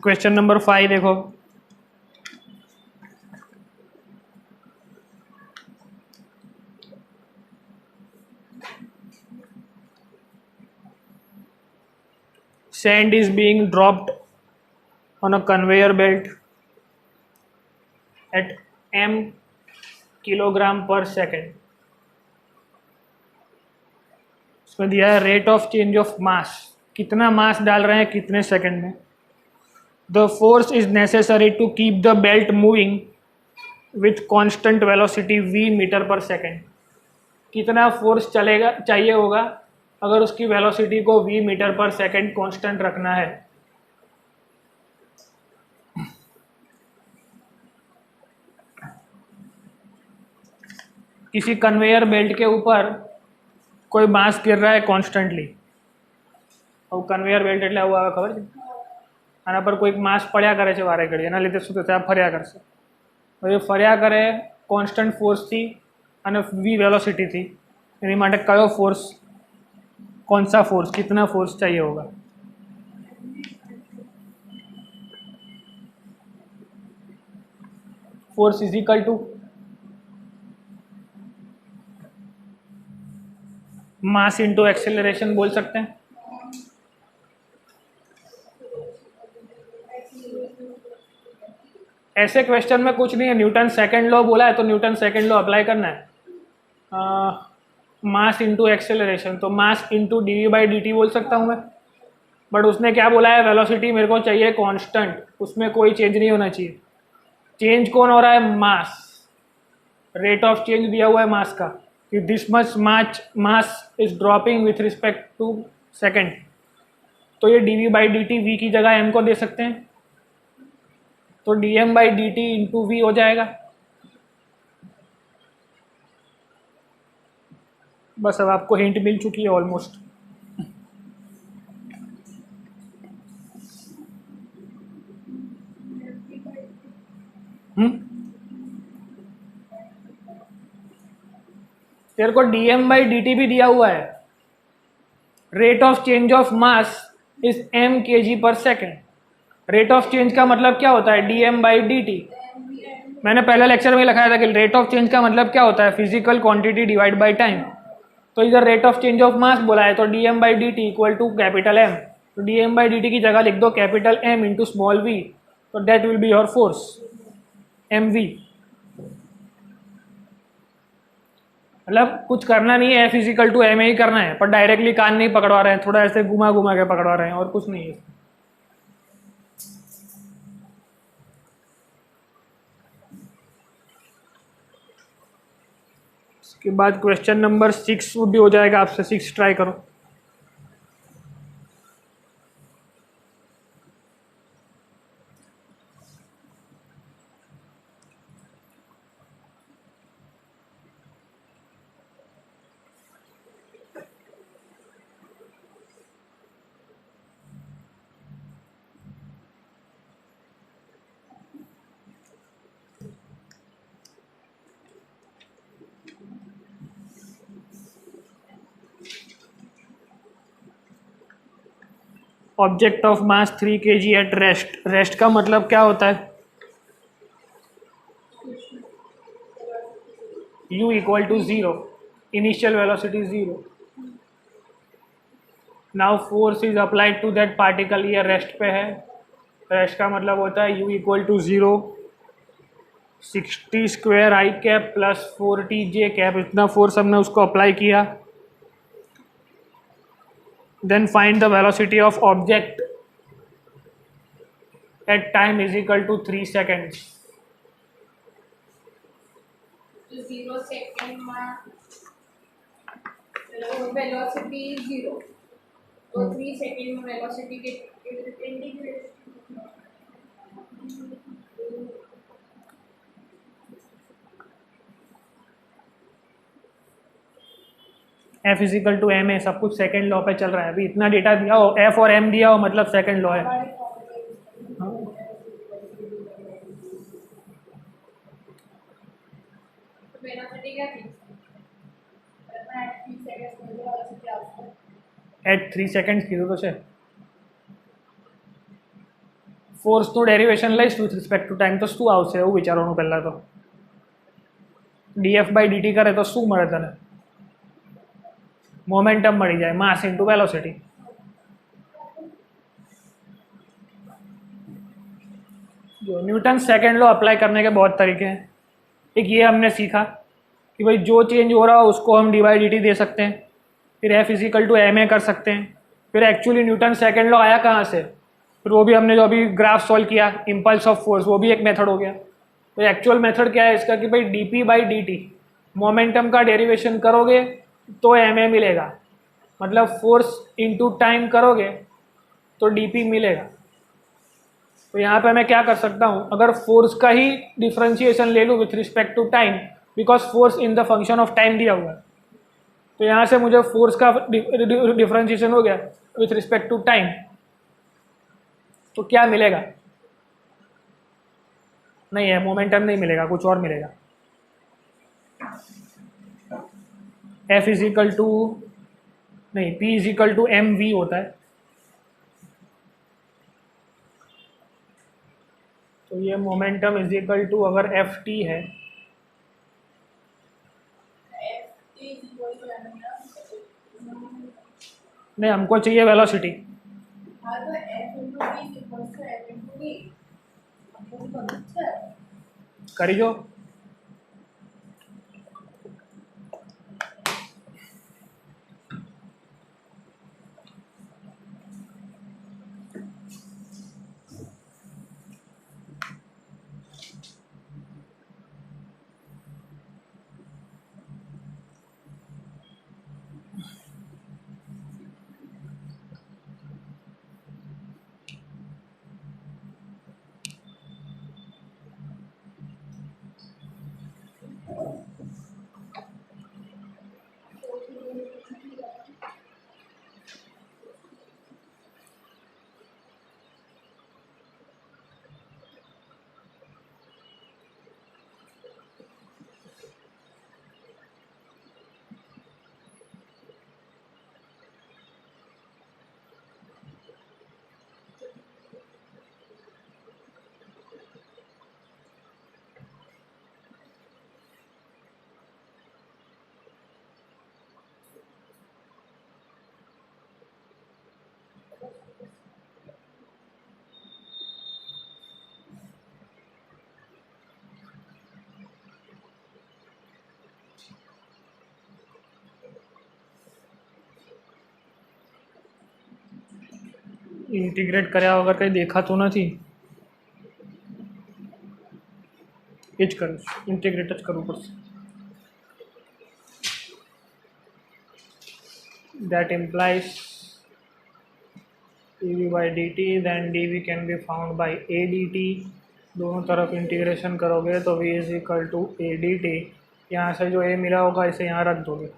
क्वेश्चन नंबर 5 देखो, sand is being dropped on a conveyor belt at m kilogram पर सेकेंड। इसमें दिया है rate of change of mass, कितना मास डाल रहे हैं कितने सेकंड में। The force is necessary to keep the belt moving with constant velocity v metre पर सेकेंड। कितना फोर्स चलेगा चाहिए होगा अगर उसकी वेलोसिटी को v मीटर पर सेकेंड कांस्टेंट रखना है। किसी कन्वेयर बेल्ट के ऊपर कोई मास गिर रहा है कॉन्स्टेंटली, और कन्वेयर बेल्ट એટલે આવું આવે ખબર છે, આના પર કોઈ માસ પડ્યા કરે છે વારે ઘડી, એના લીધે શું થશે, આ ફર્યા કરશે। તો એ ફર્યા કરે કોન્સ્ટન્ટ ફોર્સથી અને v વેલોસિટીથી, એની માટે કયો फोर्स, कौन सा फोर्स, कितना फोर्स चाहिए होगा। Force is equal to mass into acceleration बोल सकते हैं। ऐसे क्वेश्चन में कुछ नहीं है, न्यूटन सेकंड लॉ बोला है तो न्यूटन सेकंड लॉ अप्लाई करना है। मास इंटू एक्सेलरेशन, तो mass into d v by D t बोल सकता हूँ मैं, बट उसने क्या बोला है, वेलोसिटी मेरे को चाहिए कांस्टेंट, उसमें कोई चेंज नहीं होना चाहिए। चेंज कौन हो रहा है, मास, रेट ऑफ चेंज दिया हुआ है मास का कि this much mass is dropping with respect to second, तो ये d v by D t v की जगह एम को दे सकते हैं, तो D M by D t into v हो जाएगा। बस अब आपको हिंट मिल चुकी है ऑलमोस्ट। तेरे को d M by D t भी दिया हुआ है, rate of change of mass is m k g पर सेकेंड। रेट ऑफ चेंज का मतलब क्या होता है, d M by D t. मैंने पहले लेक्चर में लिखाया था कि रेट ऑफ चेंज का मतलब क्या होता है, physical quantity divide by time. तो इधर rate of change of mass बोला है, तो D M by D T equal to capital M, तो D M by D T की जगह लिख दो capital M into small V, तो that will be your force M V. मतलब कुछ करना नहीं है, फिजिकल टू एम ही करना है, पर डायरेक्टली कान नहीं पकड़वा रहे हैं, थोड़ा ऐसे घुमा घुमा के पकड़वा रहे हैं, और कुछ नहीं है। इसके बाद क्वेश्चन नंबर 6 भी हो जाएगा आपसे, 6 ट्राई करो। Object of mass 3 kg at rest. Rest का मतलब क्या होता है, u equal to 0, initial velocity 0। Now force is applied to that particle, ये रेस्ट पे है, रेस्ट का मतलब होता है u equal to 0, 60 square i cap plus 40 j cap, इतना फोर्स हमने उसको अप्लाई किया। Then find the velocity of object at time is equal to 3 seconds. 0 second में वेलोसिटी 0, तो 3 सेकंड में वेलोसिटी के integrate F is equal to m है, सब कुछ सेकेंड लॉ पे चल रहा है। अभी इतना डेटा दिया हो, F और M दिया हो, मतलब सेकेंड लॉ है। एट 3 सेकेंड કીધું તો છે, ફોર્સનું ડેરિવેશન લઈશ વિથ રિસ્પેક્ટ ટુ ટાઈમ તો શું આવશે એવું વિચારવાનું પહેલાં તો. dF/dt કરે તો શું મળે તને? मोमेंटम मड़ी जाए, मास इंटू वेलोसिटी. जो न्यूटन सेकेंड लॉ अप्लाई करने के बहुत तरीके हैं. एक ये हमने सीखा कि भाई जो चेंज हो रहा हो उसको हम dy/dt दे सकते हैं, फिर F = ma कर सकते हैं. फिर एक्चुअली न्यूटन सेकेंड लॉ आया कहाँ से? फिर वो भी हमने जो अभी ग्राफ सॉल्व किया, इम्पल्स ऑफ फोर्स, वो भी एक मेथड हो गया. तो एक्चुअल मेथड क्या है इसका कि भाई dp/dt मोमेंटम का डेरिवेशन करोगे तो ma मिलेगा, मतलब फोर्स इंटू टाइम करोगे तो dp मिलेगा. तो यहाँ पे मैं क्या कर सकता हूँ, अगर फोर्स का ही डिफरेंशिएशन ले लूँ with respect to time, because force in the function of time दिया हुआ है, तो यहाँ से मुझे फोर्स का डिफरेंशिएशन हो गया विथ रिस्पेक्ट टू टाइम, तो क्या मिलेगा? नहीं है, मोमेंटम नहीं मिलेगा, कुछ और मिलेगा. F = नहीं, P = mv होता है. तो ये मोमेंटम = अगर ft है, नहीं हमको चाहिए वेलोसिटी. करी जो ઇન્ટિગ્રેટ કર્યા વગર કંઈ દેખાતું નથી, એ જ કરું, ઇન્ટિગ્રેટ જ કરવું પડશે. That implies dv/dt, then dv can be found by adt. दोनों तरफ इंटीग्रेशन करोगे तो v = adt. यहाँ से जो a मिला होगा इसे यहाँ रख दोगे.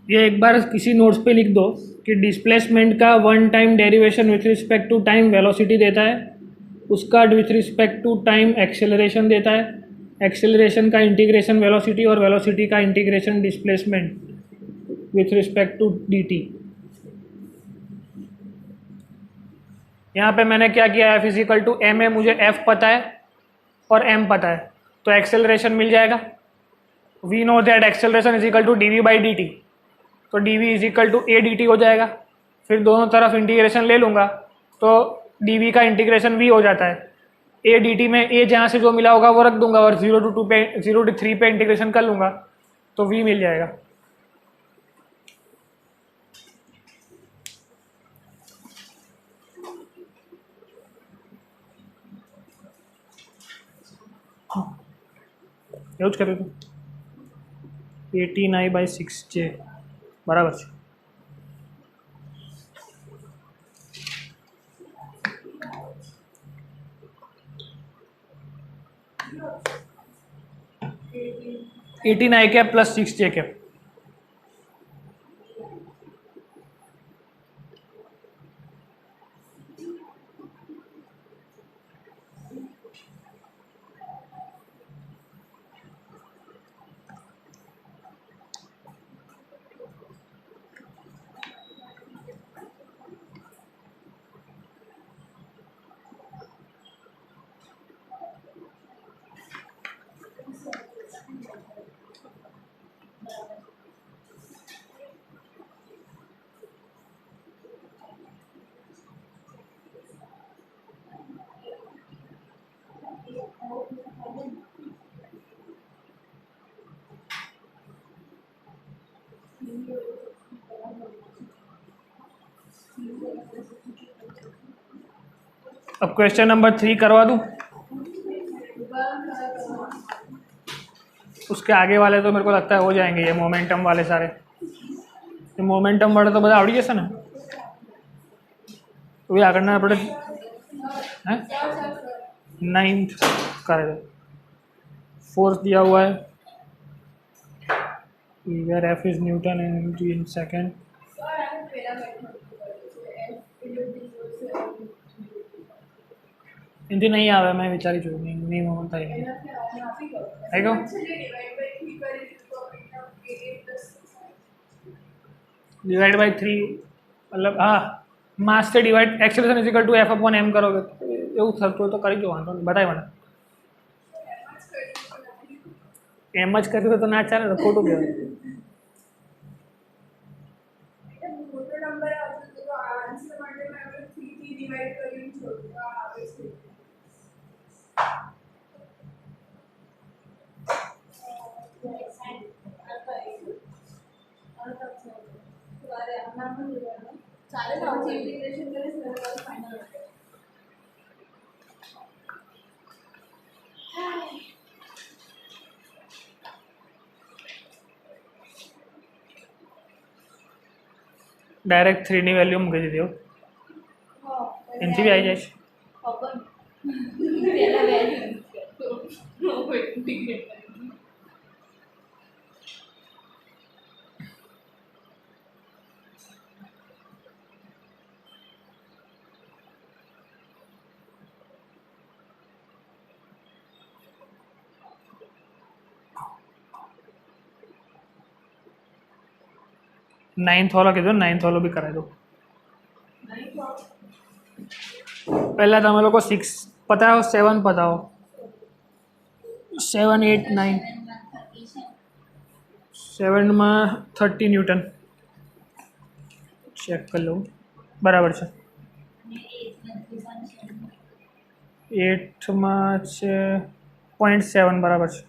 ये एक बार किसी नोट्स पे लिख दो कि डिस्प्लेसमेंट का one time derivation with respect to time velocity देता है, उसका with respect to time acceleration देता है, एक्सेलरेशन का इंटीग्रेशन वेलोसिटी और वेलोसिटी का integration displacement with respect to dt. यहाँ पे मैंने क्या किया, F = ma, मुझे F पता है और m पता है, तो एक्सेलरेशन मिल जाएगा. We know that acceleration = dv/dt, तो dv = adt हो जाएगा. फिर दोनों तरफ इंटीग्रेशन ले लूँगा तो dv का इंटीग्रेशन v हो जाता है. adt में a जहाँ से जो मिला होगा वो रख दूंगा और 0 to 2 पे 0 to 3 पे इंटीग्रेशन कर लूँगा तो v मिल जाएगा. એવું જ કર્યું હતું. 18I/6j બરાબર છે. (18I) + 6j. अब क्वेश्चन नंबर 3 करवा दूं? उसके आगे वाले तो मेरे को लगता है हो जाएंगे, ये मोमेंटम वाले सारे। ये मोमेंटम वाले तो બધા આવડી જશે ને? तो भी આગળના આપણે हैं 9th करे दो। 4th दिया हुआ है, where F is Newton and mg in second। Hindi नहीं आवे, मैं विचारी છું नहीं होता है आएगा। डिवाइड बाय 3 मतलब हाँ, मास से divide acceleration is equal to f upon m करोगे એવું થતું હોય તો કરી દો, વાંધો નહીં, બતાય મને। એમ જ કર્યું હોય તો ના ચાલે, તો ખોટું કહેવાય। મોટો નંબર આવતો તો આન્સર માટે મેં આપણે 3 થી ડિવાઇડ કરીને છોડવા આવે છે। ચાલે તો ઇન્ટિગ્રેશન કરીશ ને તો ફાઇનલ હશે। डायरेक्ट 3 ની વેલ્યુ મૂકી દીધી હો, એનથી બી આવી જાય છે। પહેલા વેલ્યુ ઇન્ટિગ્રેટ 9th वाला કીધું, 9th वाला भी કરાવી દો। पहला તમે લોકો 6 પતાવો, 7 પતાવો, 7 8 9। 7 માં 30 ન્યૂટન ચેક કરી લઉં, બરાબર છે। 8 માં છે 0.7 બરાબર છે।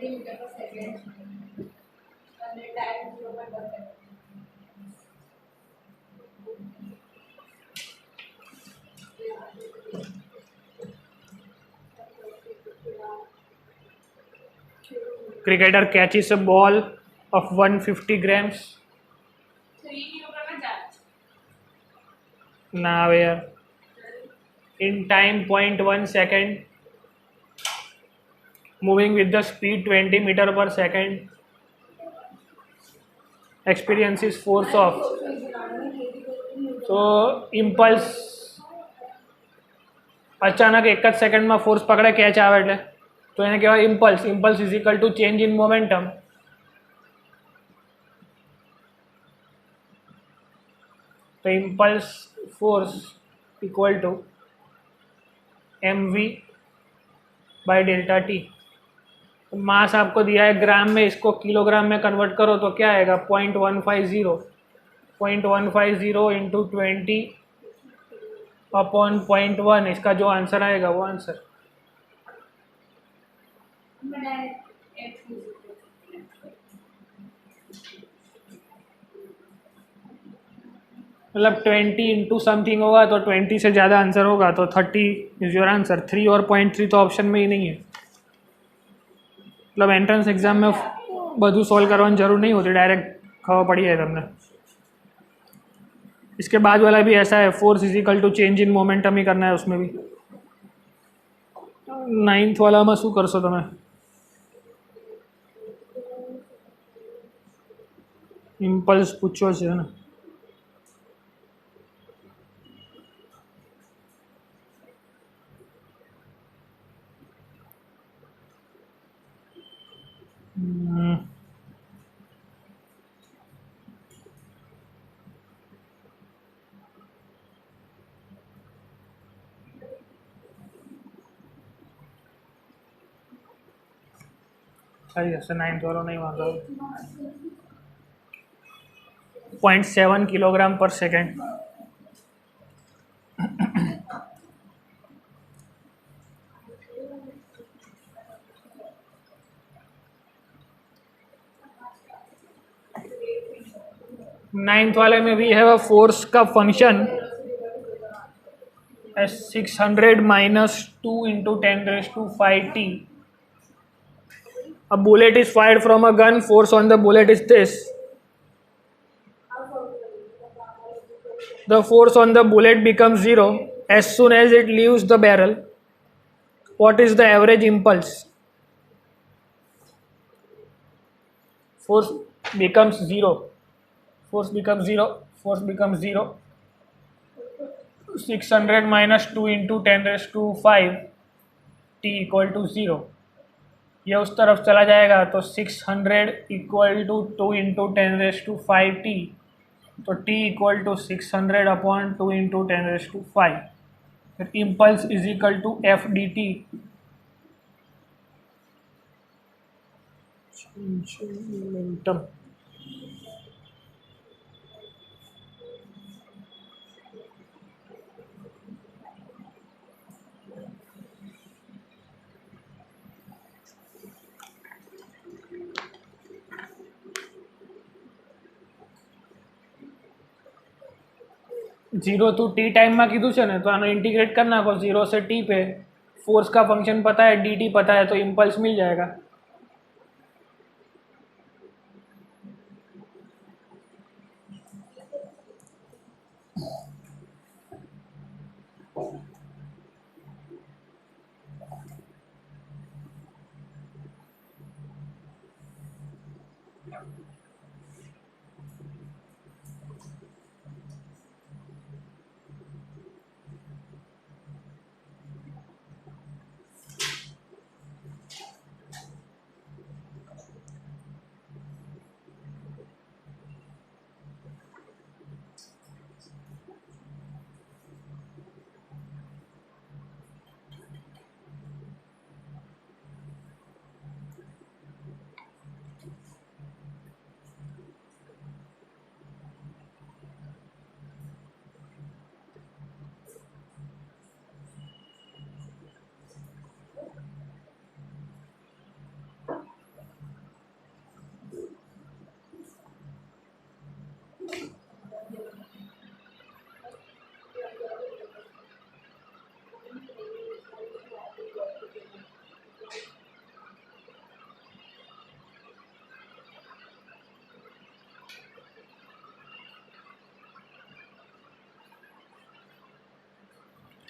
मीटर पर सेकंड અને time 0.1 Cricketer catches a ball of 150 grams। 3 ની ઉપરમાં ચાલે ના આવે યાર। in time 0.1 second, moving with the speed 20 meter per second, experiences force of, so impulse अचानक एक ज सेकंड में फोर्स पकड़े कैच आवे એટલે तो એને કહેવાય impulse. Impulse is equal to change in momentum. तो impulse force equal to mv by delta T. Mass आपको दिया है ग्राम में, इसको किलोग्राम में कन्वर्ट करो तो क्या आएगा 0.150। 0.150 इंटू 20 अपॉन 0.1, इसका जो आंसर आएगा वो आंसर। मतलब 20 इंटू समथिंग होगा तो 20 से ज़्यादा आंसर होगा तो 30 इज योर आंसर। 3 और 0.3 तो ऑप्शन में ही नहीं है। मतलब एंट्रेंस एग्जाम में બધું સોલ્વ કરવાની જરૂર नहीं होती, डायरेक्ट खबर पड़ी है तुमने। इसके बाद वाला भी ऐसा है, force is equal to change in momentum ही करना है उसमें भी। 9th वाला में શું કરશો તમે? ઇમ્પલ્સ પૂછ્યો છે ને। सही है, 9th वालों नहीं मांगा। 0.7 किलोग्राम पर सेकेंड। नाइन्थ वाले में भी है वो फोर्स का function 600 minus 2 into 10⁵ T. A bullet is fired from a gun. Force on the bullet is this. The force on the bullet becomes 0 as soon as it leaves the barrel. What is the average impulse? Force becomes 0. Force becomes 0. Force becomes 0. 600 minus 2 into 10⁵ T equal to 0. ये उस तरफ चला जाएगा तो 600 इक्वल टू 2 इंटू 10⁵ T, तो T equal to 600 upon 2 into 10⁵। फिर impulse is equal to F d t. Momentum 0 to t टाइमમાં કીધું છે ને, તો આનો ઇન્ટિગ્રેટ કરી નાખો 0 से t पे। फोर्स का फंक्शन पता है, dt पता है, तो इम्पल्स मिल जाएगा।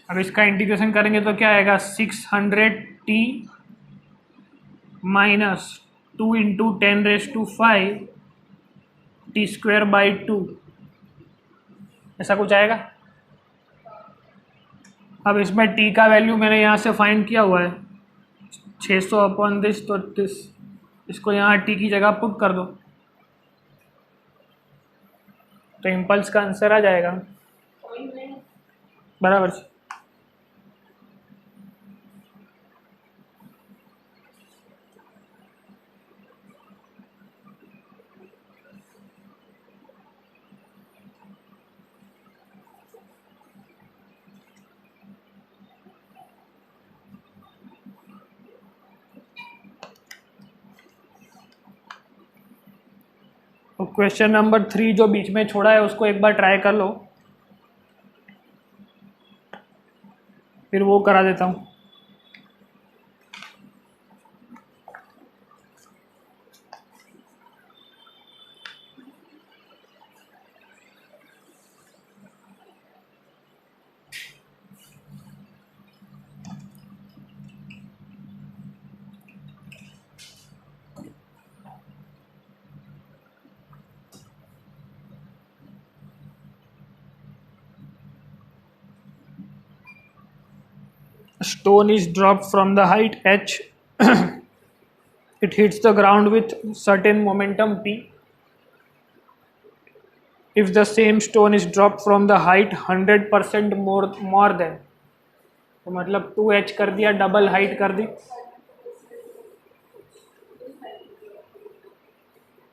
अब इसका इंटीग्रेशन करेंगे तो क्या आएगा, 600t माइनस 2 इंटू 10⁵ t²/2, ऐसा कुछ आएगा। अब इसमें t का वैल्यू मैंने यहाँ से फाइंड किया हुआ है 600 अपॉन दिस, तो दिस, इसको यहाँ t की जगह पुट कर दो तो इम्पल्स का आंसर आ जाएगा बराबर से। तो क्वेश्चन नंबर 3 जो बीच में छोड़ा है उसको एक बार ट्राई कर लो, फिर वो करा देता हूँ। Stone is dropped from the height h. It hits the ground with certain momentum p. If the same stone is dropped from the height 100% more than, तो मतलब 2h कर दिया, डबल हाइट कर दी,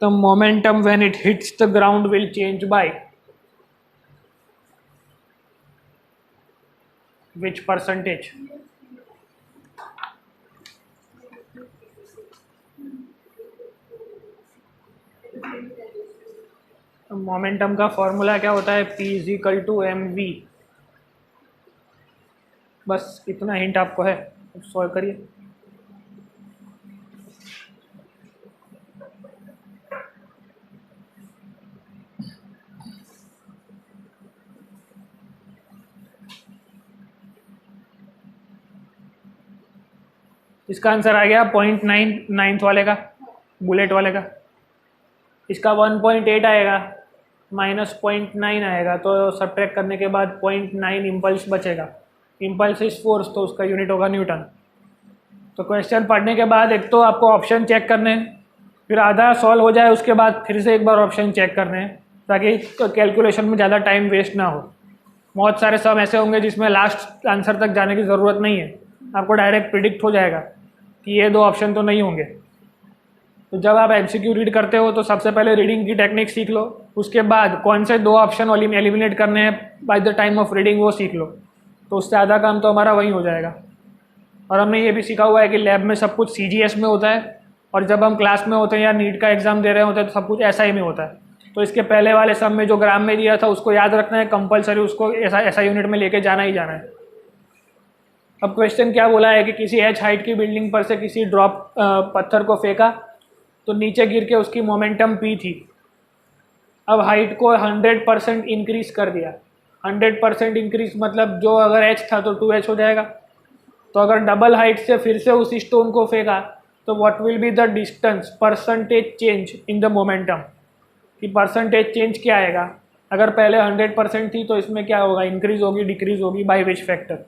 the momentum when it hits the ground will change by which percentage? Momentum का फॉर्मूला क्या होता है? P is equal to mv। बस इतना हिंट आपको है, सॉल्व करिए। इसका आंसर आ गया 0.9, नाइन्थ वाले का, बुलेट वाले का। इसका 1.8 आएगा, माइनस 0.9 आएगा, तो सब्ट्रैक्ट करने के बाद 0.9 इम्पल्स बचेगा। इम्पल्स इज फोर्स, तो उसका यूनिट होगा न्यूटन। तो क्वेश्चन पढ़ने के बाद एक तो आपको ऑप्शन चेक करने हैं, फिर आधा सॉल्व हो जाए उसके बाद फिर से एक बार ऑप्शन चेक करने हैं, ताकि कैलकुलेशन में ज़्यादा टाइम वेस्ट ना हो। बहुत सारे सम ऐसे होंगे जिसमें लास्ट आंसर तक जाने की ज़रूरत नहीं है, आपको डायरेक्ट प्रिडिक्ट हो जाएगा कि ये दो ऑप्शन तो नहीं होंगे। तो जब आप एमसीक्यू रीड करते हो तो सबसे पहले रीडिंग की टेक्निक सीख लो, उसके बाद कौन से दो ऑप्शन एलिमिनेट करने हैं bye the time of reading वो सीख लो, तो उससे आधा काम तो हमारा वहीं हो जाएगा। और हमने ये भी सीखा हुआ है कि लैब में सब कुछ CGS में होता है, और जब हम क्लास में होते हैं या नीट का एग्जाम दे रहे होते हैं तो सब कुछ SI में होता है। तो इसके पहले वाले सम में जो ग्राम में दिया था उसको याद रखना है कंपलसरी, उसको ऐसा यूनिट में लेके जाना ही जाना है। अब क्वेश्चन क्या बोला है कि किसी h हाइट की बिल्डिंग पर से किसी ड्रॉप पत्थर को फेंका, तो नीचे गिर के उसकी मोमेंटम p थी। अब हाइट को 100% इंक्रीज कर दिया। 100% इंक्रीज मतलब जो अगर h था तो 2h हो जाएगा। तो अगर डबल हाइट से फिर से उसी स्टोन को फेंका तो what will be the distance percentage change in the momentum, कि परसेंटेज चेंज क्या आएगा। अगर पहले 100% थी तो इसमें क्या होगा, इंक्रीज होगी डिक्रीज होगी, बाय विच फैक्टर।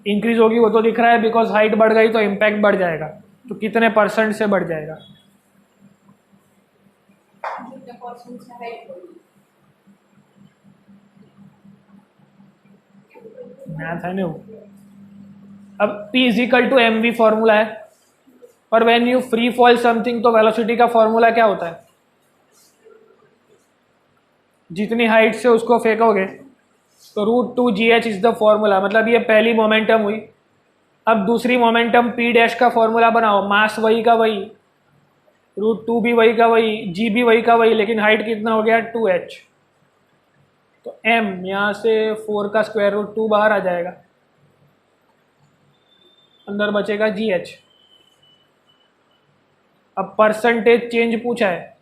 इंक्रीज होगी वो तो दिख रहा है बिकॉज हाइट बढ़ गई तो इम्पैक्ट बढ़ जाएगा, तो कितने परसेंट से बढ़ जाएगा। मैथ है नहीं। अब P is equal to mv formula है, पर when you free fall something तो वेलोसिटी का फॉर्मूला क्या होता है? जितनी हाइट से उसको फेंकोगे तो √2gh इज द फॉर्मूला। मतलब ये पहली मोमेंटम हुई। अब दूसरी मोमेंटम p डैश का फॉर्मूला बनाओ, मास वही का वही, √2 भी वही का वही, g भी वही का वही, लेकिन हाइट कितना हो गया 2h। तो m यहाँ से 4 का स्क्वायर रूट 2 बाहर आ जाएगा, अंदर बचेगा gh। अब परसेंटेज चेंज पूछा है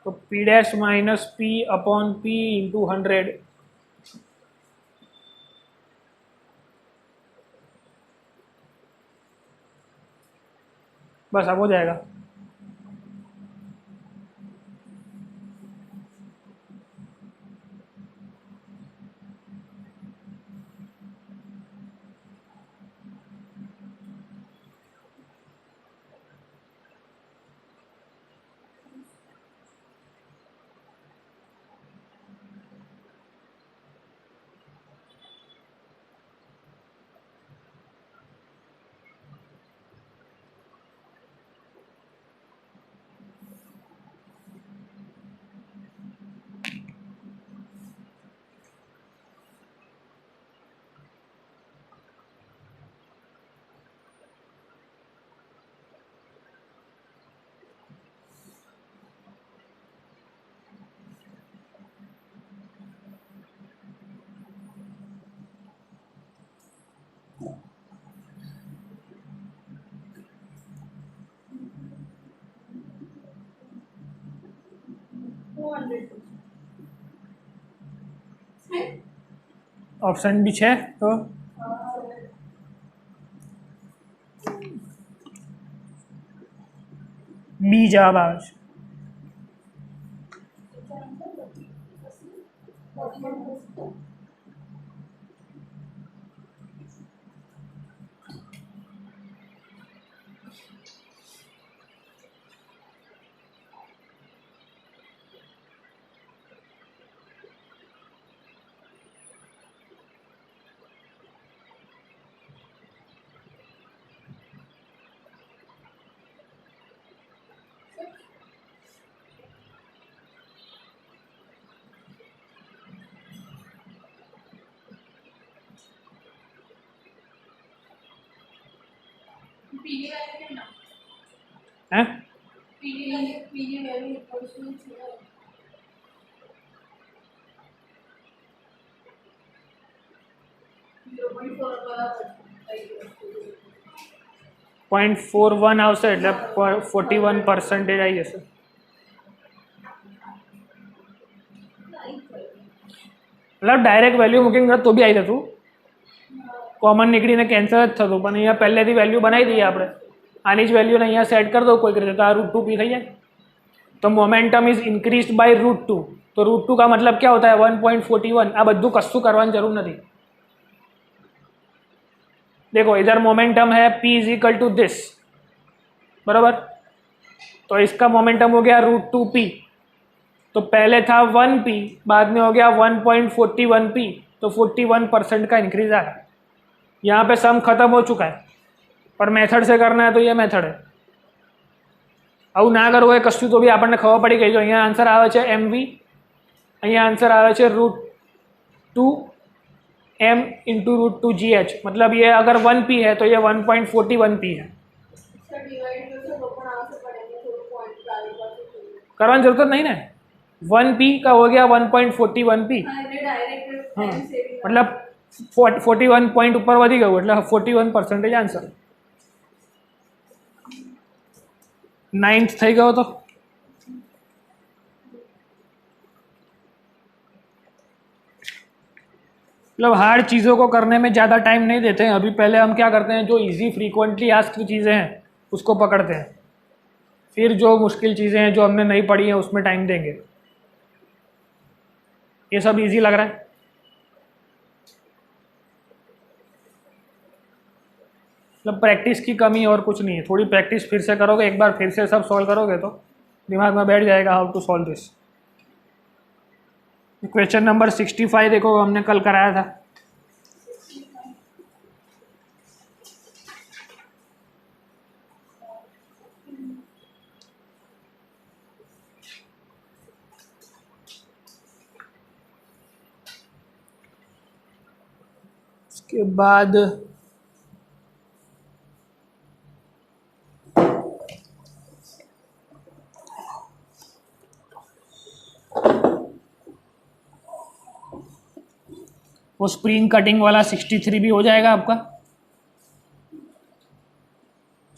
तो p dash minus p upon p into 100। बस अब हो जाएगा। ऑप्शन भी 6 तो बी जवाब आज। पीली वाली है ना, हैं? पीली वाली इक्वल्स टू 0.4 बराबर है। 0.41 આવશે એટલે 41% આવી જશે. मतलब डायरेक्ट वैल्यू મૂકીને તો બી આવી જતું, કોમન નીકળીને કેન્સલ જ થતું, પણ અહીંયા પહેલેથી વેલ્યુ બનાવી દઈએ આપણે, આની જ વેલ્યુને અહીંયા સેટ કરી દો કોઈક રીતે, તો આ √2p થઈ જાય. तो मोमेंटम इज इंक्रीज्ड बाय √2, तो √2 का मतलब क्या होता है 1.41. આ બધું કશું કરવાની જરૂર નથી. देखो इधर मोमेंटम है p is equal to this, बराबर, तो इसका मोमेंटम हो गया √2p, तो पहले था 1p, बाद में हो गया 1.41p, तो 41% का इंक्रीज आया. यहाँ पे सम खत्म हो चुका है, पर मेथड से करना है तो ये मेथड है. આવું ના કરવું હોય કશું તો બી આપણને ખબર પડી ગઈ. જો અહીંયા આન્સર આવે છે mv, અહીંયા આન્સર આવે છે √2m इंटू √2gh, मतलब ये अगर 1p है तो ये 1.41p है. सर डिवाइड करके वो पण आवश्यक पड़ेंगे, थोड़ा पॉइंट डालने का तो करवानी जरूरत नहीं ना, 1p का हो गया 1.41p, हाँ ये डायरेक्ट हाँ, टाइम सेविंग मतलब 41 पॉइंट ऊपर वधी गયું એટલે 41% आंसर. 9th થઈ ગયો તો मतलब हार्ड चीज़ों को करने में ज़्यादा टाइम नहीं देते हैं. अभी पहले हम क्या करते हैं, जो इजी फ्रीक्वेंटली आस्क्ड चीज़ें हैं उसको पकड़ते हैं, फिर जो मुश्किल चीज़ें हैं जो हमने नहीं पढ़ी हैं उसमें टाइम देंगे. ये सब इजी लग रहा है. मतलब प्रैक्टिस की कमी और कुछ नहीं है, थोड़ी प्रैक्टिस फिर से करोगे, एक बार फिर से सब सॉल्व करोगे तो दिमाग में बैठ जाएगा how to solve this. Question number 65 देखो, हमने कल कराया था. उसके बाद वो स्प्रिंग कटिंग वाला 63 भी हो जाएगा आपका.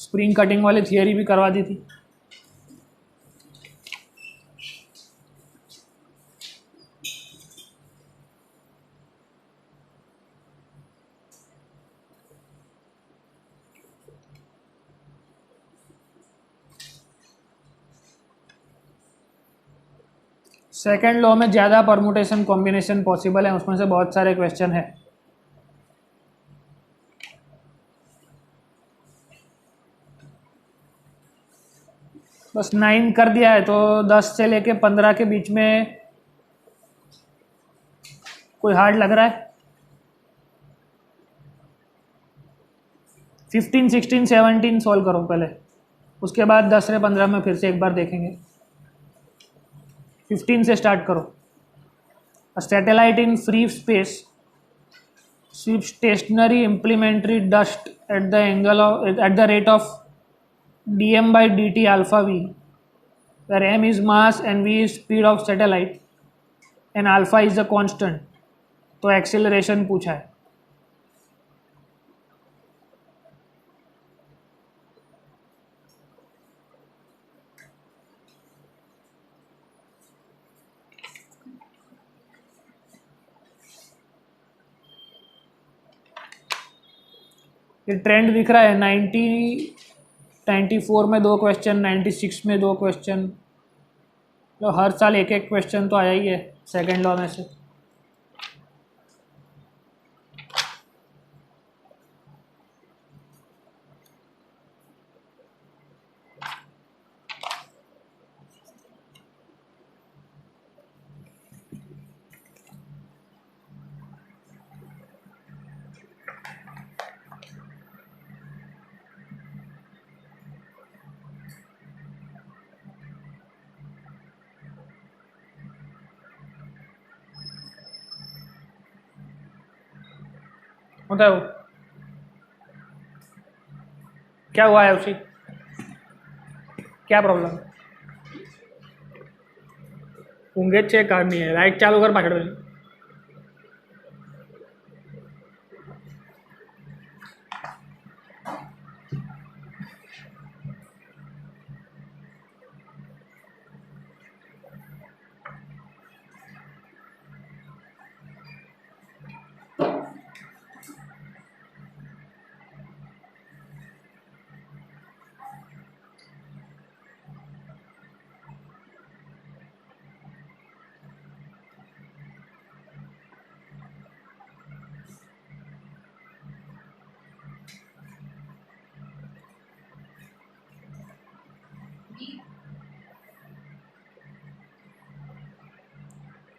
स्प्रिंग कटिंग वाली थियरी भी करवा दी थी. सेकेंड लॉ में ज़्यादा परमुटेशन कॉम्बिनेशन पॉसिबल है, उसमें से बहुत सारे क्वेश्चन है. बस 9 कर दिया है तो 10 से लेके 15 के बीच में कोई हार्ड लग रहा है. 15, 16, 17 सॉल्व करो पहले, उसके बाद 10 से 15 में फिर से एक बार देखेंगे. 15 से स्टार्ट करो. A satellite in free space sweeps stationary implementary dust at the rate of dm by dt alpha v, where m is mass and v is speed of satellite and alpha is the constant. तो एक्सेलरेशन पूछा है. ये ट्रेंड दिख रहा है. 94 में 2 क्वेश्चन, 96 में 2 क्वेश्चन, तो हर साल एक एक क्वेश्चन तो आया ही है सेकेंड लॉ में से. बताओ क्या हुआ है उसी, क्या प्रॉब्लम है? उंगेज चेक करनी है, लाइट चालू कर पकड़ में।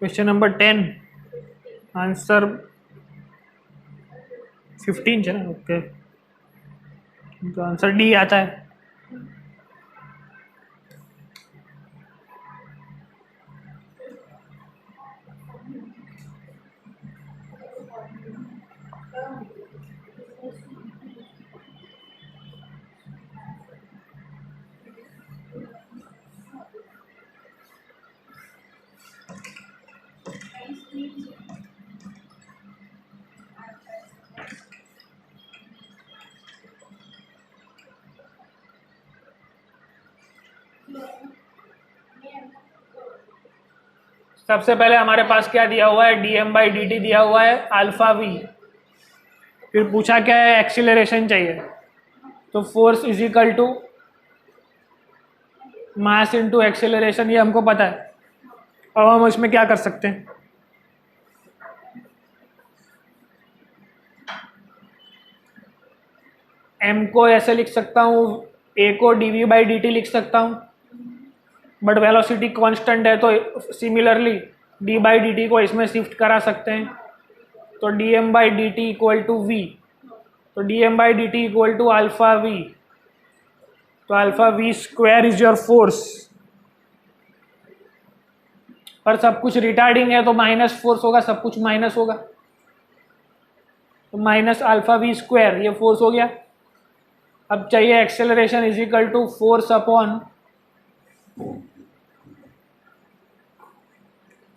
क्वेश्चन नंबर 10 आंसर 15 है ना? ओके, तो आंसर डी आता है। सबसे पहले हमारे पास क्या दिया हुआ है, dm/dt दिया हुआ है अल्फा v। फिर पूछा क्या है, एक्सीलरेशन चाहिए, तो force is equal to mass into acceleration, ये हमको पता है। अब हम इसमें क्या कर सकते हैं, m को ऐसे लिख सकता हूँ, a को dv/dt लिख सकता हूँ, बट वेलोसिटी कांस्टेंट है तो सिमिलरली d/dt को इसमें शिफ्ट करा सकते हैं, तो dm/dt इक्वल टू v, तो dm/dt equal to alpha v, तो alpha v square is your force. पर सब कुछ रिटार्डिंग है तो माइनस फोर्स होगा, सब कुछ माइनस होगा, तो माइनस अल्फा v स्क्वायर, ये फोर्स हो गया। अब चाहिए acceleration is equal to force upon,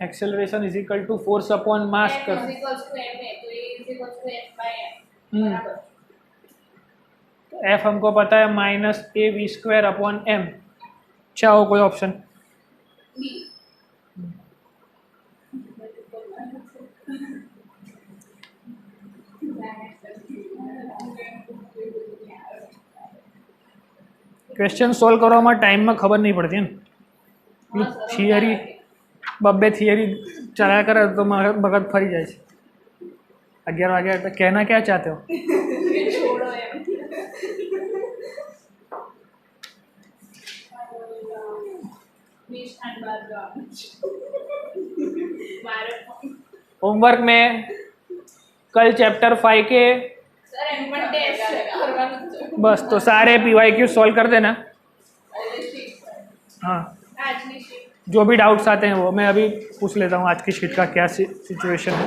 acceleration is equal to force upon mass कर, एफ हमको पता है minus a v square upon m. चाहो कोई ऑप्शन, क्वेश्चन सोल्व करो हमारे टाइम में खबर नहीं पड़ती है, थियरी बब्बे थियरी चलाया करे तो भगत फरी जाए। 11 वागे तो कहना क्या चाहते हो? छोड़ो यार। होमवर्क में कल चैप्टर 5 के बस तो सारे PYQ सॉल्व कर देना। हाँ, जो भी डाउट्स आते हैं वो मैं अभी पूछ लेता हूँ, आज की शीट का क्या सिचुएशन है।